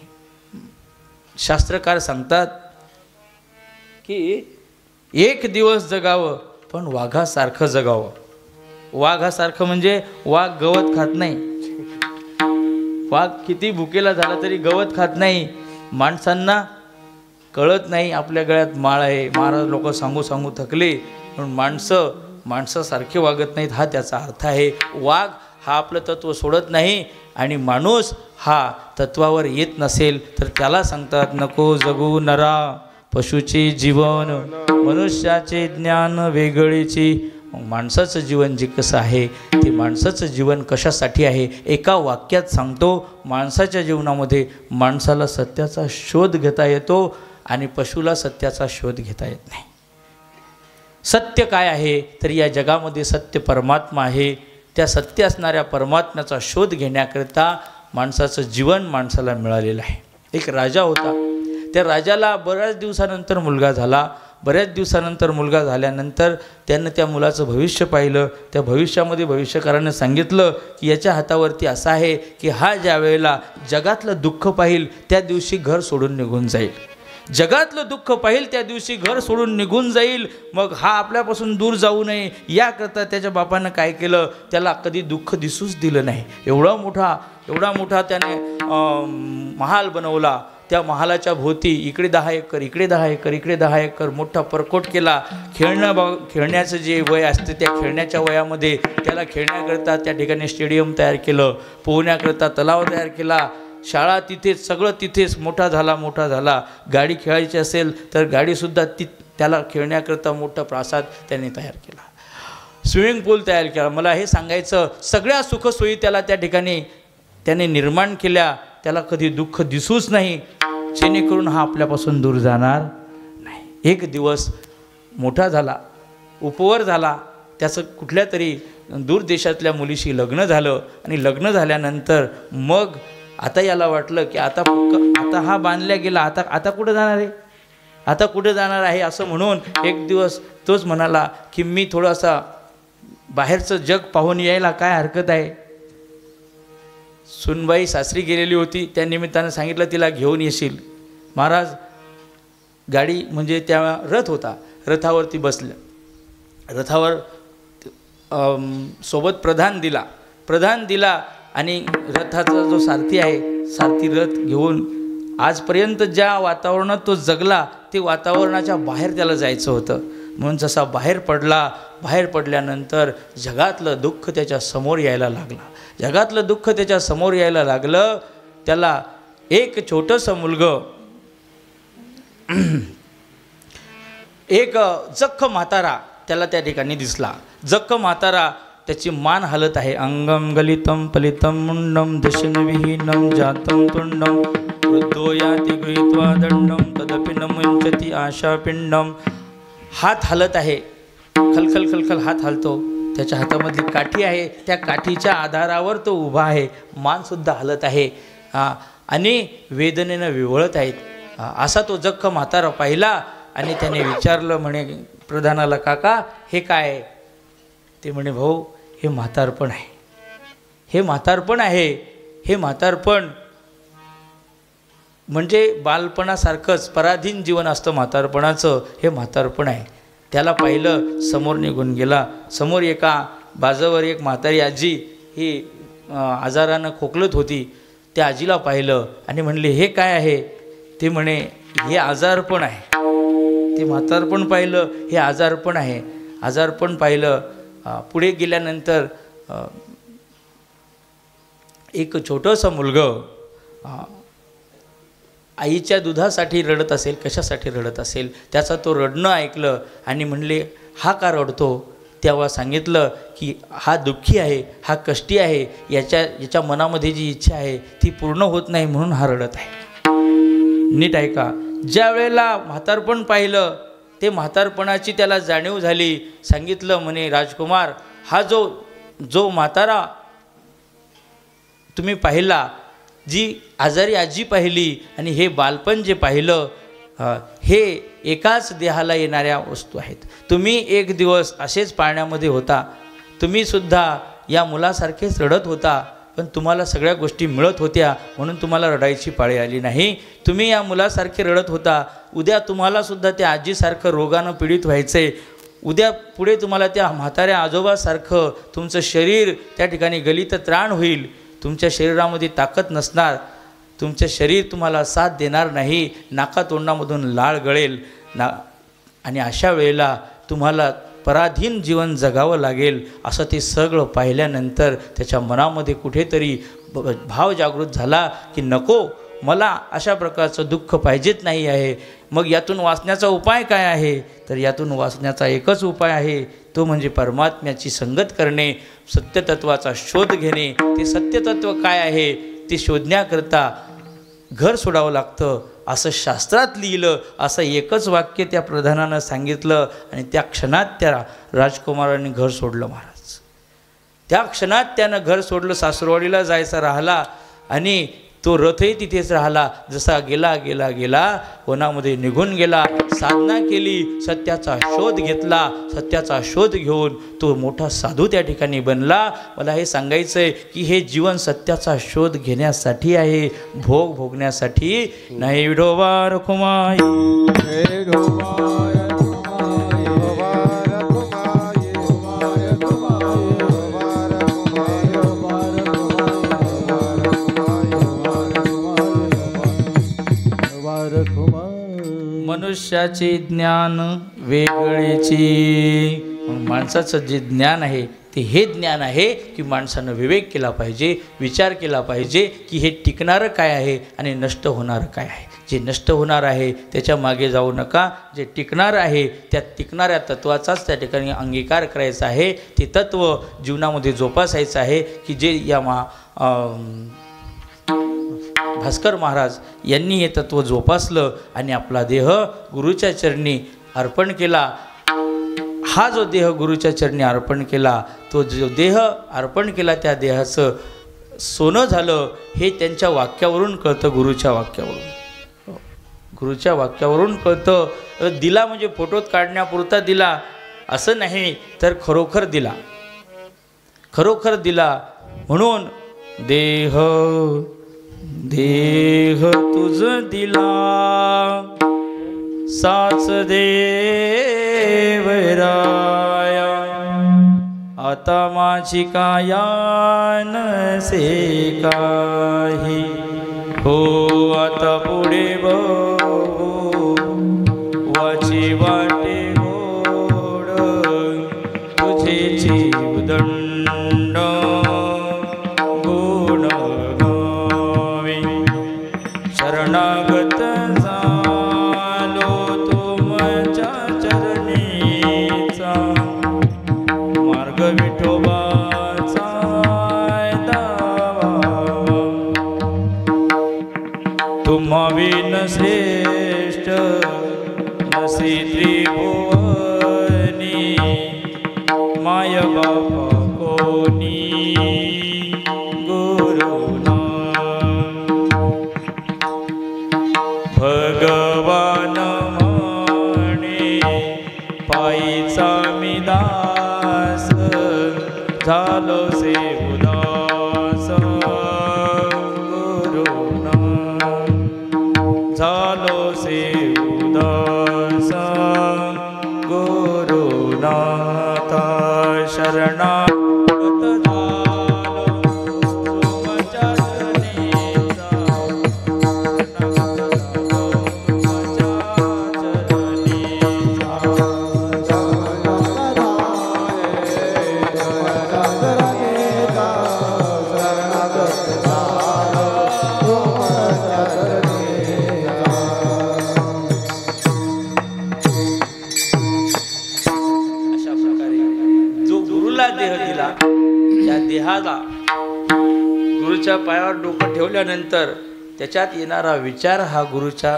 शास्त्रकार सांगतात की 1 दिवस जगावं पण वाघासारखं जगावं. वाघासारखं म्हणजे वाघ गवत खात नाही. वाघ किती भुकेला झाला तरी गवत खात नाही. माणसांना कळत नाही आपल्या गळ्यात माळ आहे, महाराज लोक सांगू सांगू थकले, म्हणून माणसासारखे वागत नाहीत, हा त्याचा अर्थ आहे. वाघ हा आपलं तत्त्व सोडत नाही आणि माणूस हा तत्वावर येत नसेल तर त्याला सांगतात नको जगू नरा पशुचे जीवन, मनुष्याचे ज्ञान वेगळेची. माणसाचं जीवन जे कसं आहे ते माणसाचं जीवन कशासाठी आहे एका वाक्यात सांगतो. माणसाच्या जीवनामध्ये माणसाला सत्याचा शोध घेता येतो आणि पशुला सत्याचा शोध घेता येत नाही. सत्य काय आहे तर या जगामध्ये सत्य परमात्मा आहे. त्या सत्य असणाऱ्या परमात्म्याचा शोध घेण्याकरिता माणसाचं जीवन माणसाला मिळालेलं आहे. एक राजा होता, त्या राजाला बऱ्याच दिवसानंतर मुलगा झाला. बऱ्याच दिवसानंतर मुलगा झाल्यानंतर त्यानं त्या मुलाचं भविष्य पाहिलं. त्या भविष्यामध्ये भविष्यकारानं सांगितलं की याच्या हातावरती असं आहे की हा ज्या वेळेला जगातलं दुःख पाहिल त्या दिवशी घर सोडून निघून जाईल. जगातलं दुःख पाहिल त्या दिवशी घर सोडून निघून जाईल. मग हा आपल्यापासून दूर जाऊ नये याकरता त्याच्या बापानं काय केलं, त्याला कधी दुःख दिसूच दिलं नाही. एवढा मोठा त्याने महाल बनवला. त्या महालाच्या भोवती इकडे 10 एकर, इकडे 10 एकर, इकडे 10 एकर मोठा परकोट केला. खेळण्याचं जे वय असते त्या खेळण्याच्या वयामध्ये त्याला खेळण्याकरता त्या ठिकाणी स्टेडियम तयार केलं, पोहण्याकरता तलाव तयार केला, शाळा तिथेच, सगळं तिथेच. मोठा झाला. गाडी खेळायची असेल तर गाडीसुद्धा त्याला खेळण्याकरता मोठा प्रासाद त्याने तयार केला, स्विमिंग पूल तयार केला. मला हे सांगायचं, सगळ्या सुखसोयी त्याला त्या ठिकाणी त्याने निर्माण केल्या. त्याला कधी दुःख दिसूच नाही, जेणेकरून हा आपल्यापासून दूर जाणार नाही. एक दिवस मोठा झाला, उपवर झाला, त्याचं कुठल्या तरी दूर देशातल्या मुलीशी लग्न झालं. आणि लग्न झाल्यानंतर मग आता याला वाटलं की आता हा बांधल्या गेला, आता कुठं जाणार आहे, असं म्हणून एक दिवस तोच म्हणाला की मी थोडासा बाहेरचं जग पाहून यायला काय हरकत आहे. सुनबाई सासरी गेलेली होती, त्या निमित्तानं सांगितलं तिला घेऊन येशील. महाराज गाडी म्हणजे त्या रथ होता, रथावरती बसल्या. रथावर सोबत प्रधान दिला आणि रथाचा जो सारथी आहे, सारथी रथ घेऊन आजपर्यंत ज्या वातावरणात तो जगला ते वातावरणाच्या बाहेर त्याला जायचं होतं. म्हणून जसा बाहेर पडल्यानंतर जगातलं दुःख त्याच्या समोर यायला लागलं. त्याला एक छोटंसं मुलगं, एक जख्ख म्हातारा त्याला त्या ठिकाणी दिसला. जख्ख म्हातारा, त्याची मान हलत आहे. अंगम गलितम फलितम मुंडम दशनविहीनम जातम तुंडम वृद्धो याति गृहीत्वा दंडम तदपि न मुंचति आशापिंडम. हात हलत आहे, खलखल हात हलतो. त्याच्या हातामधली काठी आहे, त्या काठीच्या आधारावर तो उभा आहे. मानसुद्धा हलत आहे आणि वेदनेनं विवळत आहेत. असा तो जख्ख म्हातारा पाहिला आणि त्याने विचारलं, म्हणे प्रधानाला, काका हे काय आहे? ते म्हणे, भाऊ हे म्हातारपण आहे. हे म्हातारपण म्हणजे बालपणासारखंच पराधीन जीवन असतं म्हातारपणाचं, हे म्हातारपण आहे. त्याला पाहिलं, समोर निघून गेला. समोर एका बाजावर एक म्हातारी आजी ही आजारानं खोकलत होती. त्या आजीला पाहिलं आणि म्हणले, हे काय आहे? ते म्हणे, हे आजारपण आहे. ते म्हातारपण पाहिलं, हे आजारपण आहे. आजारपण पाहिलं. पुढे गेल्यानंतर एक छोटंसं मुलगं आईच्या दुधासाठी रडत असेल, कशासाठी रडत असेल, त्याचा तो रडणं ऐकलं आणि म्हणले, हा का रडतो? तेव्हा सांगितलं की हा दुःखी आहे, हा कष्टी आहे, याच्या मनामध्ये जी इच्छा आहे ती पूर्ण होत नाही म्हणून हा रडत आहे. नीट ऐका, ज्या वेळेला म्हातारपण पाहिलं ते म्हातारपणाची त्याला जाणीव झाली. सांगितलं, म्हणे राजकुमार, हा जो म्हातारा तुम्ही पाहिला, जी आजारी आजी पाहिली आणि हे बालपण जे पाहिलं, हे एकाच देहाला येणाऱ्या वस्तू आहेत. तुम्ही एक दिवस असेच पाळण्यामध्ये होता, तुम्हीसुद्धा या मुलासारखेच रडत होता, पण तुम्हाला सगळ्या गोष्टी मिळत होत्या म्हणून तुम्हाला रडायची पाळी आली नाही. तुम्ही या मुलासारखे रडत होता, उद्या तुम्हालासुद्धा त्या आजीसारखं रोगानं पीडित व्हायचे. उद्या पुढे तुम्हाला त्या म्हाताऱ्या आजोबासारखं तुमचं शरीर त्या ठिकाणी गलित त्राण होईल. तुमच्या शरीरामध्ये ताकद नसणार, तुमचं शरीर तुम्हाला साथ देणार नाही, नाकातोंडामधून लाळ गळेल आणि अशा वेळेला तुम्हाला पराधीन जीवन जगावं लागेल. असं ते सगळं पाहिल्यानंतर त्याच्या मनामध्ये कुठेतरी भाव जागृत झाला की नको, मला अशा प्रकारचं दुःख पाहिजेच नाही आहे. मग यातून वाचण्याचा उपाय काय आहे? तर यातून वाचण्याचा एकच उपाय आहे, तो म्हणजे परमात्म्याची संगत करणे, सत्यतत्वाचा शोध घेणे. ते सत्यतत्व काय आहे ते शोधण्याकरता घर सोडावं लागतं असं शास्त्रात लिहिलं. असं एकच वाक्य त्या प्रधानानं सांगितलं आणि त्या क्षणात त्या राजकुमारांनी घर सोडलं. महाराज त्या क्षणात त्यानं घर सोडलं, सासरवाडीला जायचा राहिला आणि तो रथही तिथेच राहिला. जसा गेला गेला गेला वनामध्ये निघून गेला. साधना केली, सत्याचा शोध घेतला. सत्याचा शोध घेऊन तो मोठा साधू त्या ठिकाणी बनला. मला हे सांगायचं आहे की हे जीवन सत्याचा शोध घेण्यासाठी आहे, भोग भोगण्यासाठी नाही. विठोबा रखुमाई मनुष्याचे ज्ञान वेगळेची. माणसाचं जे ज्ञान आहे ते हे ज्ञान आहे की माणसानं विवेक केला पाहिजे, विचार केला पाहिजे की हे टिकणारं काय आहे आणि नष्ट होणारं काय आहे. जे नष्ट होणार आहे त्याच्या मागे जाऊ नका. जे टिकणार आहे त्या टिकणाऱ्या तत्त्वाचाच त्या ठिकाणी अंगीकार करायचा आहे. ते तत्त्व जीवनामध्ये जोपासायचं आहे की जे या भास्कर महाराज यांनी हे तत्त्व जोपासलं आणि आपला देह गुरुच्या चरणी अर्पण केला. हा जो देह गुरुच्या चरणी अर्पण केला, तो जो देह अर्पण केला त्या देहाचं सोनं झालं हे त्यांच्या वाक्यावरून कळतं. गुरुच्या वाक्यावरून कळतं. दिला म्हणजे फोटोत काढण्यापुरता दिला असं नाही, तर खरोखर दिला. म्हणून देह तुझ दिला साच देवराया. आता माझी काया नसे काही हो. आता पुढे बघू वाची वाटे गोड तुझे जीवदंड गुण गावे. शरणागत झालो तुमच्या चरणीचा मार्ग विठोबाचा दावा. तुम्हा विन श्रेष्ठ नसे त्रिभुवनी माय बापा कोणी गुरुना. भगवान म्हणे पायीचा मी दास झालो से उदास गुरुना. झालो से उदास गुरुनाथा. शरणागत झालो तुमच्या चरणीचा. देह दिला त्या देहाला गुरुच्या पायावर डोकं ठेवल्यानंतर त्याच्यात येणारा विचार हा गुरुचा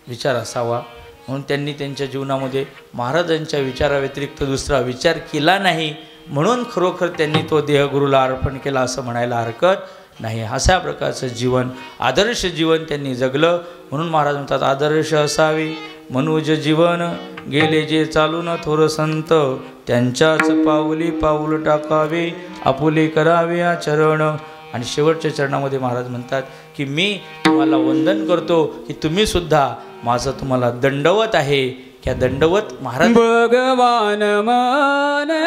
विचार असावा. म्हणून त्यांनी त्यांच्या जीवनामध्ये महाराजांच्या विचाराव्यतिरिक्त दुसरा विचार केला नाही. म्हणून खरोखर त्यांनी तो देह गुरुला अर्पण केला असं म्हणायला हरकत नाही. अशा प्रकारचं जीवन, आदर्श जीवन त्यांनी जगलं. म्हणून महाराज म्हणतात आदर्श असावे मनुज जीवन. गेले जे चालून थोर संत त्यांच्याच पाऊली पाऊल टाकावे. आपुले करावे आचरण. आणि शेवटच्या चरणामध्ये महाराज म्हणतात की मी तुम्हाला वंदन करतो की तुम्ही सुद्धा माझं तुम्हाला दंडवत आहे. त्या दंडवत महाराज भगवान माने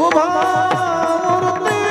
उभा मूर्ती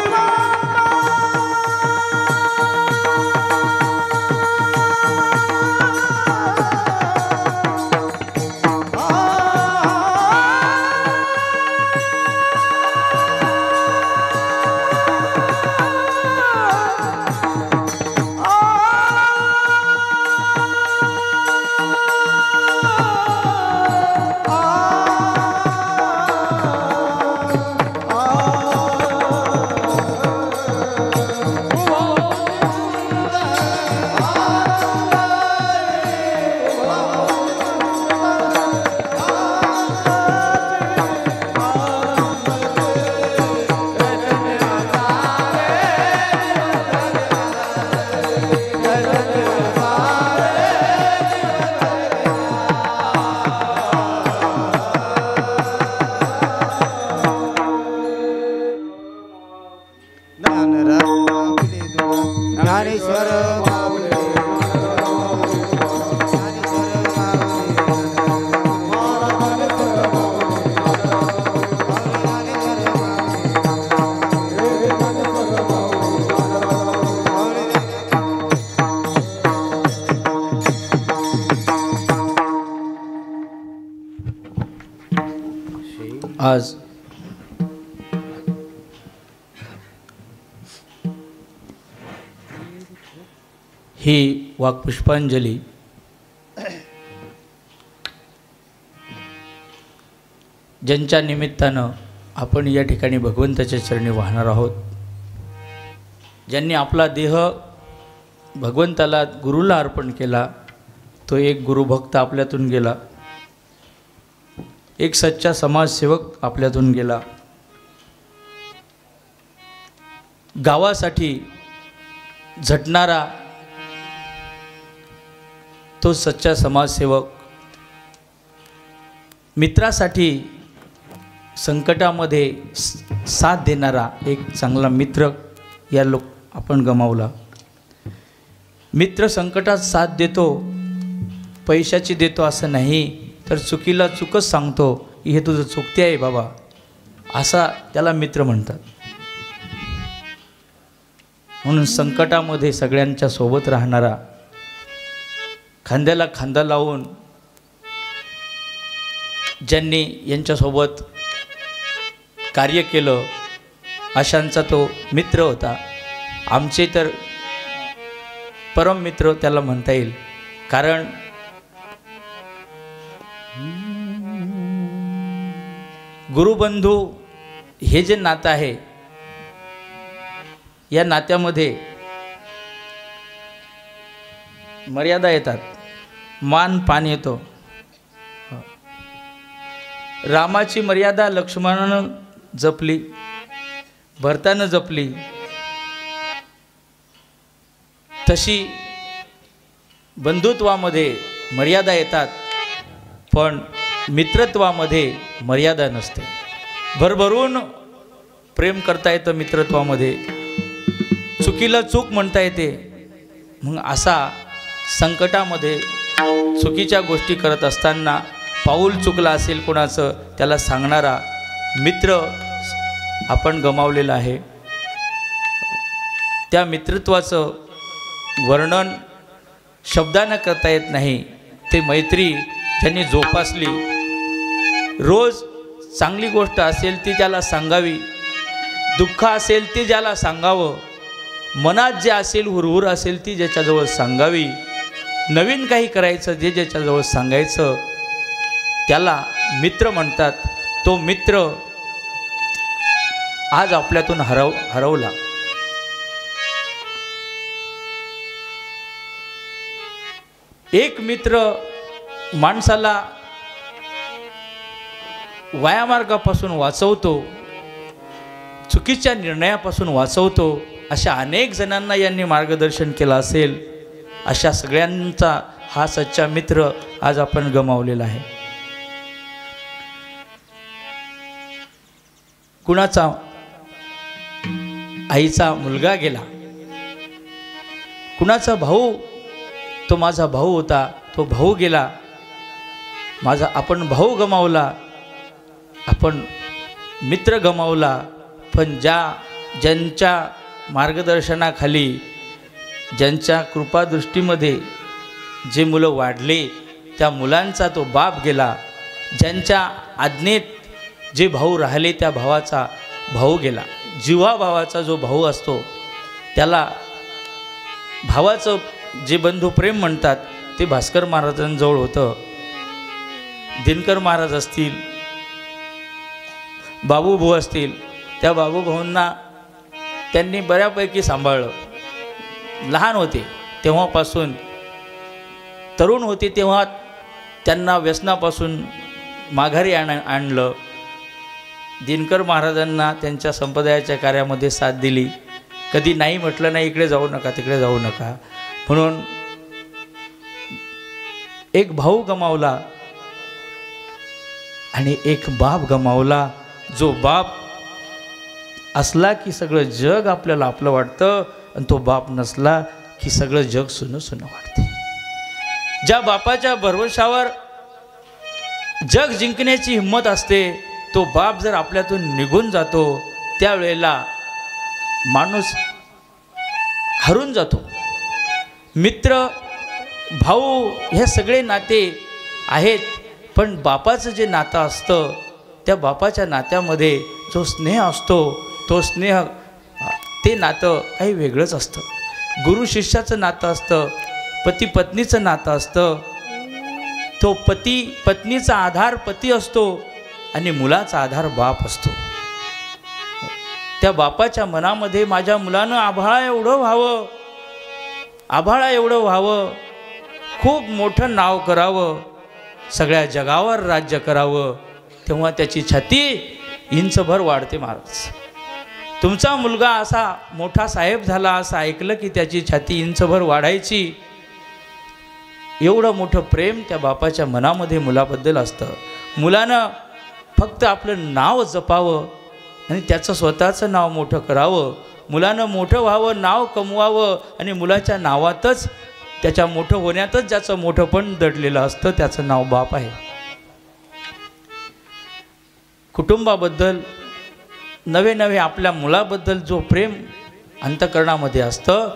ज्ञानेश्वर आज ही वाक्पुष्पांजली ज्यांच्या निमित्तानं आपण या ठिकाणी भगवंताच्या चरणी वाहणार आहोत, ज्यांनी आपला देह भगवंताला गुरुला अर्पण केला, तो एक गुरुभक्त आपल्यातून गेला, एक सच्चा समाजसेवक आपल्यातून गेला, गावासाठी झटणारा तो सच्चा समाजसेवक, मित्रासाठी संकटामध्ये साथ देणारा एक चांगला मित्र या आपण गमावला. मित्र संकटात साथ देतो, पैशाची देतो असं नाही, तर चुकीला चुकच सांगतो, हे तुझं चुकते आहे बाबा, असा त्याला मित्र म्हणतात. म्हणून संकटामध्ये सगळ्यांच्या सोबत राहणारा, खांद्याला खांदा लावून ज्यांनी यांच्यासोबत कार्य केलं, अशांचा तो मित्र होता. आमचे तर परम मित्र त्याला म्हणता येईल. कारण गुरुबंधू हे जे नातं आहे, या नात्यामध्ये मर्यादा येतात, मान पान येतो. रामाची मर्यादा लक्ष्मणानं जपली, भरतानं जपली, तशी बंधुत्वामध्ये मर्यादा येतात, पण मित्रत्वामध्ये मर्यादा नसते. भरभरून प्रेम करता येतं मित्रत्वामध्ये, चुकीला चूक म्हणता येते. मग असा संकटामध्ये चुकीच्या गोष्टी करत असताना पाऊल चुकला असेल कोणाचं, त्याला सांगणारा मित्र आपण गमावलेला आहे. त्या मित्रत्वाचं वर्णन शब्दानं करता येत नाही. ते मैत्री ज्यांनी जोपासली, रोज चांगली गोष्ट असेल ती ज्याला सांगावी, दुःख असेल ती ज्याला सांगावं, मनात जे असेल हुरहुर असेल ती ज्याच्याजवळ सांगावी, नवीन काही करायचं जे ज्याच्याजवळ सांगायचं, त्याला मित्र म्हणतात. तो मित्र आज आपल्यातून हरवला. एक मित्र माणसाला वायामार्गापासून वाचवतो, चुकीच्या निर्णयापासून वाचवतो. अशा अनेक जणांना यांनी मार्गदर्शन केलं असेल. अशा सगळ्यांचा हा सच्चा मित्र आज आपण गमावलेला आहे. कुणाचा आईचा मुलगा गेला, कुणाचा भाऊ, तो माझा भाऊ होता, तो भाऊ गेला, आपण भाऊ गमावला, आपण मित्र गमावला. पण ज्यांच्या मार्गदर्शनाखाली, ज्यांच्या कृपादृष्टीमध्ये जे मुलं वाढले, त्या मुलांचा तो बाप गेला. ज्यांच्या आज्ञेत जे भाऊ राहिले, त्या भावाचा भाऊ गेला. जीवा भावाचा जो भाऊ असतो, त्याला भावाचं जे बंधू प्रेम म्हणतात, ते भास्कर महाराजांजवळ होतं. दिनकर महाराज असतील, बाबूभाऊ असतील, त्या बाबूभाऊंना त्यांनी बऱ्यापैकी सांभाळलं. लहान होते तेव्हापासून, तरुण होते तेव्हा त्यांना व्यसनापासून माघारी आणलं. दिनकर महाराजांना त्यांच्या संप्रदायाच्या कार्यामध्ये साथ दिली. कधी नाही म्हटलं नाही, इकडे जाऊ नका, तिकडे जाऊ नका म्हणून. एक भाऊ गमावला आणि एक बाप गमावला. जो बाप असला की सगळं जग आपल्याला आपलं वाटतं आणि तो बाप नसला की सगळं जग सुनं सुनं वाटते. ज्या बापाच्या भरवशावर जग जिंकण्याची हिंमत असते तो बाप जर आपल्यातून निघून जातो त्यावेळेला माणूस हरून जातो. मित्र भाऊ हे सगळे नाते आहेत, पण बापाचं जे नातं असतं त्या बापाच्या नात्यामध्ये जो स्नेह असतो तो स्नेह ते नातं काही वेगळंच असतं. गुरु शिष्याचं नातं असतं, पती पत्नीचं नातं असतं. तो पती पत्नीचा आधार पती असतो आणि मुलाचा आधार बाप असतो. त्या बापाच्या मनामध्ये माझ्या मुलानं आभाळा एवढं व्हावं, आभाळा एवढं व्हावं, खूप मोठं नाव करावं, सगळ्या जगावर राज्य करावं, तेव्हा त्याची छाती इंचभर वाढते. महाराज तुमचा मुलगा असा मोठा साहेब झाला असं ऐकलं की त्याची छाती इंचभर वाढायची. एवढं मोठं प्रेम त्या बापाच्या मनामध्ये मुलाबद्दल असतं. मुलानं फक्त आपलं नाव जपावं आणि त्याचं स्वतःचं नाव मोठं करावं. मुलानं मोठं व्हावं, नाव कमवावं आणि मुलाच्या नावातच त्याच्या मोठं होण्यातच ज्याचं मोठंपण दडलेलं असतं त्याचं नाव बाप आहे. कुटुंबाबद्दल नवे नवे आपल्या मुलाबद्दल जो प्रेम अंतःकरणामध्ये असतं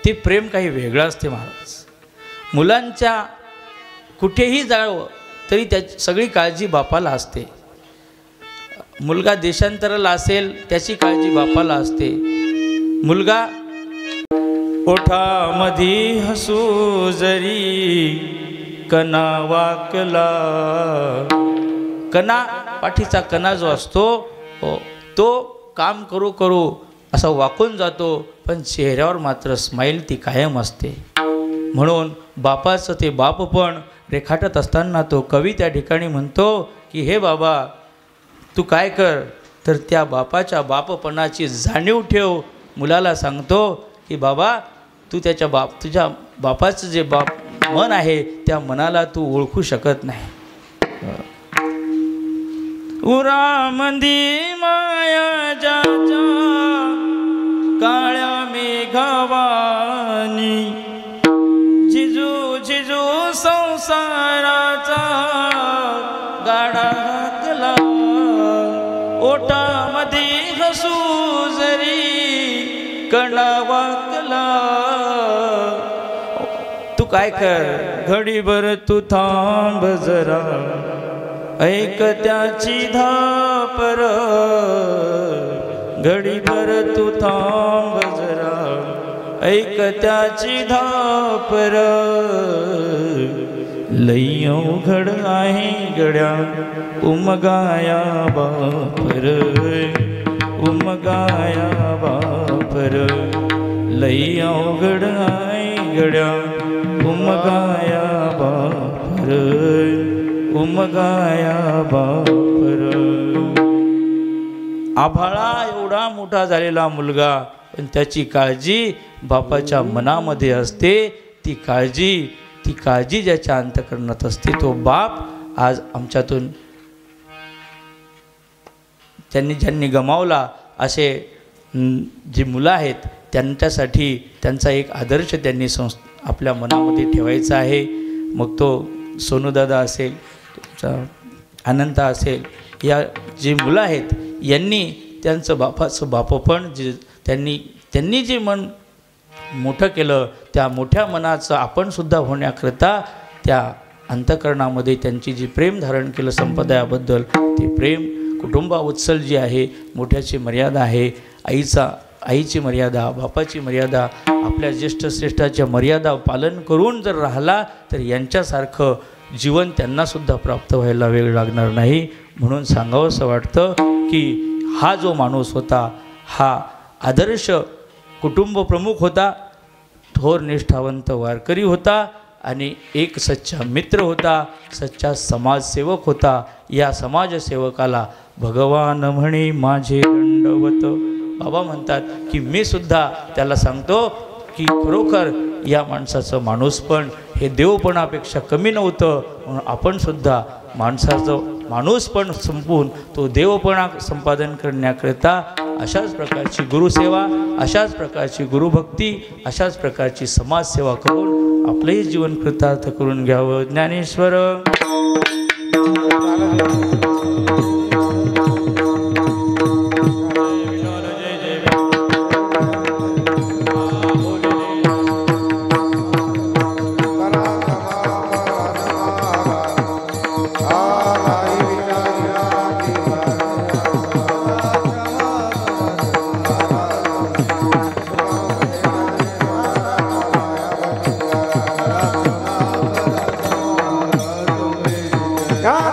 ते प्रेम काही वेगळं असते. महाराज मुलांच्या कुठेही जावं तरी त्याची सगळी काळजी बापाला असते. मुलगा देशांतराला असेल त्याची काळजी बापाला असते. मुलगा ओठामधी हसू जरी कणा वाकला, कणा पाठीचा कणा जो असतो तो काम करू करू असा वाकून जातो, पण चेहऱ्यावर मात्र स्माईल ती कायम असते. म्हणून बापाचं ते बापपण रेखाटत असताना तो कवी त्या ठिकाणी म्हणतो की हे बाबा तू काय कर, तर त्या बापाच्या बापपणाची जाणीव ठेव. मुलाला सांगतो की बाबा तू तुझ्या बापाचं जे मन आहे त्या मनाला तू ओळखू शकत नाही. उरामंदी माया जाजा काळ्या मेघावानी जिजू जिजू संसाराचा गाडा घातला, ओटामध्ये हसू जरी कणा वाकला. तू काय कर घडीभर तू थांब जरा, ऐक त्याची धापर, घडीभर तू थांब जरा, ऐक त्याची धापर. लई अवघड आहे गड्या उमगाया बापर, उमगाया बापर. लई अवघड आहे गड्या उमगाया बापर, उमगाया बापर. आभाळा एवढा मोठा झालेला मुलगा पण त्याची काळजी बापाच्या मनामध्ये असते. ती काळजी ज्याच्या अंतःकरणात असते तो बाप आज आमच्यातून ज्यांनी गमावला असे जी मुलं आहेत त्यांच्यासाठी त्यांचा एक आदर्श त्यांनी आपल्या मनामध्ये ठेवायचा आहे. मग तो सोनूदादा असेल, तुमचा अनंता असेल, या जी मुलं आहेत यांनी त्यांचं बापाचं बापपण त्यांनी जे मन मोठं केलं त्या मोठ्या मनाचं आपणसुद्धा होण्याकरता त्या अंतःकरणामध्ये त्यांची जी प्रेम धारण केलं संप्रदायाबद्दल ते प्रेम कुटुंबा उत्सल जी आहे, मोठ्याची मर्यादा आहे, आईची मर्यादा, बापाची मर्यादा, आपल्या ज्येष्ठ श्रेष्ठाच्या मर्यादा पालन करून जर राहिला तर यांच्यासारखं जीवन त्यांनासुद्धा प्राप्त व्हायला वेळ लागणार नाही. म्हणून सांगावंसं वाटतं की हा जो माणूस होता हा आदर्श कुटुंब प्रमुख होता, थोर निष्ठावंत वारकरी होता आणि एक सच्चा मित्र होता, सच्चा समाजसेवक होता. या समाजसेवकाला भगवान म्हणे माझे दंडवत. बाबा म्हणतात की मी सुद्धा त्याला सांगतो की खरोखर या माणसाचं माणूसपण हे देवपणापेक्षा कमी नव्हतं. म्हणून आपणसुद्धा माणसाचं माणूसपण संपवून तो देवपणा संपादन करण्याकरिता अशाच प्रकारची गुरुसेवा, अशाच प्रकारची गुरुभक्ती, अशाच प्रकारची समाजसेवा करून आपलंही जीवन कृतार्थ करून घ्यावं. ज्ञानेश्वर या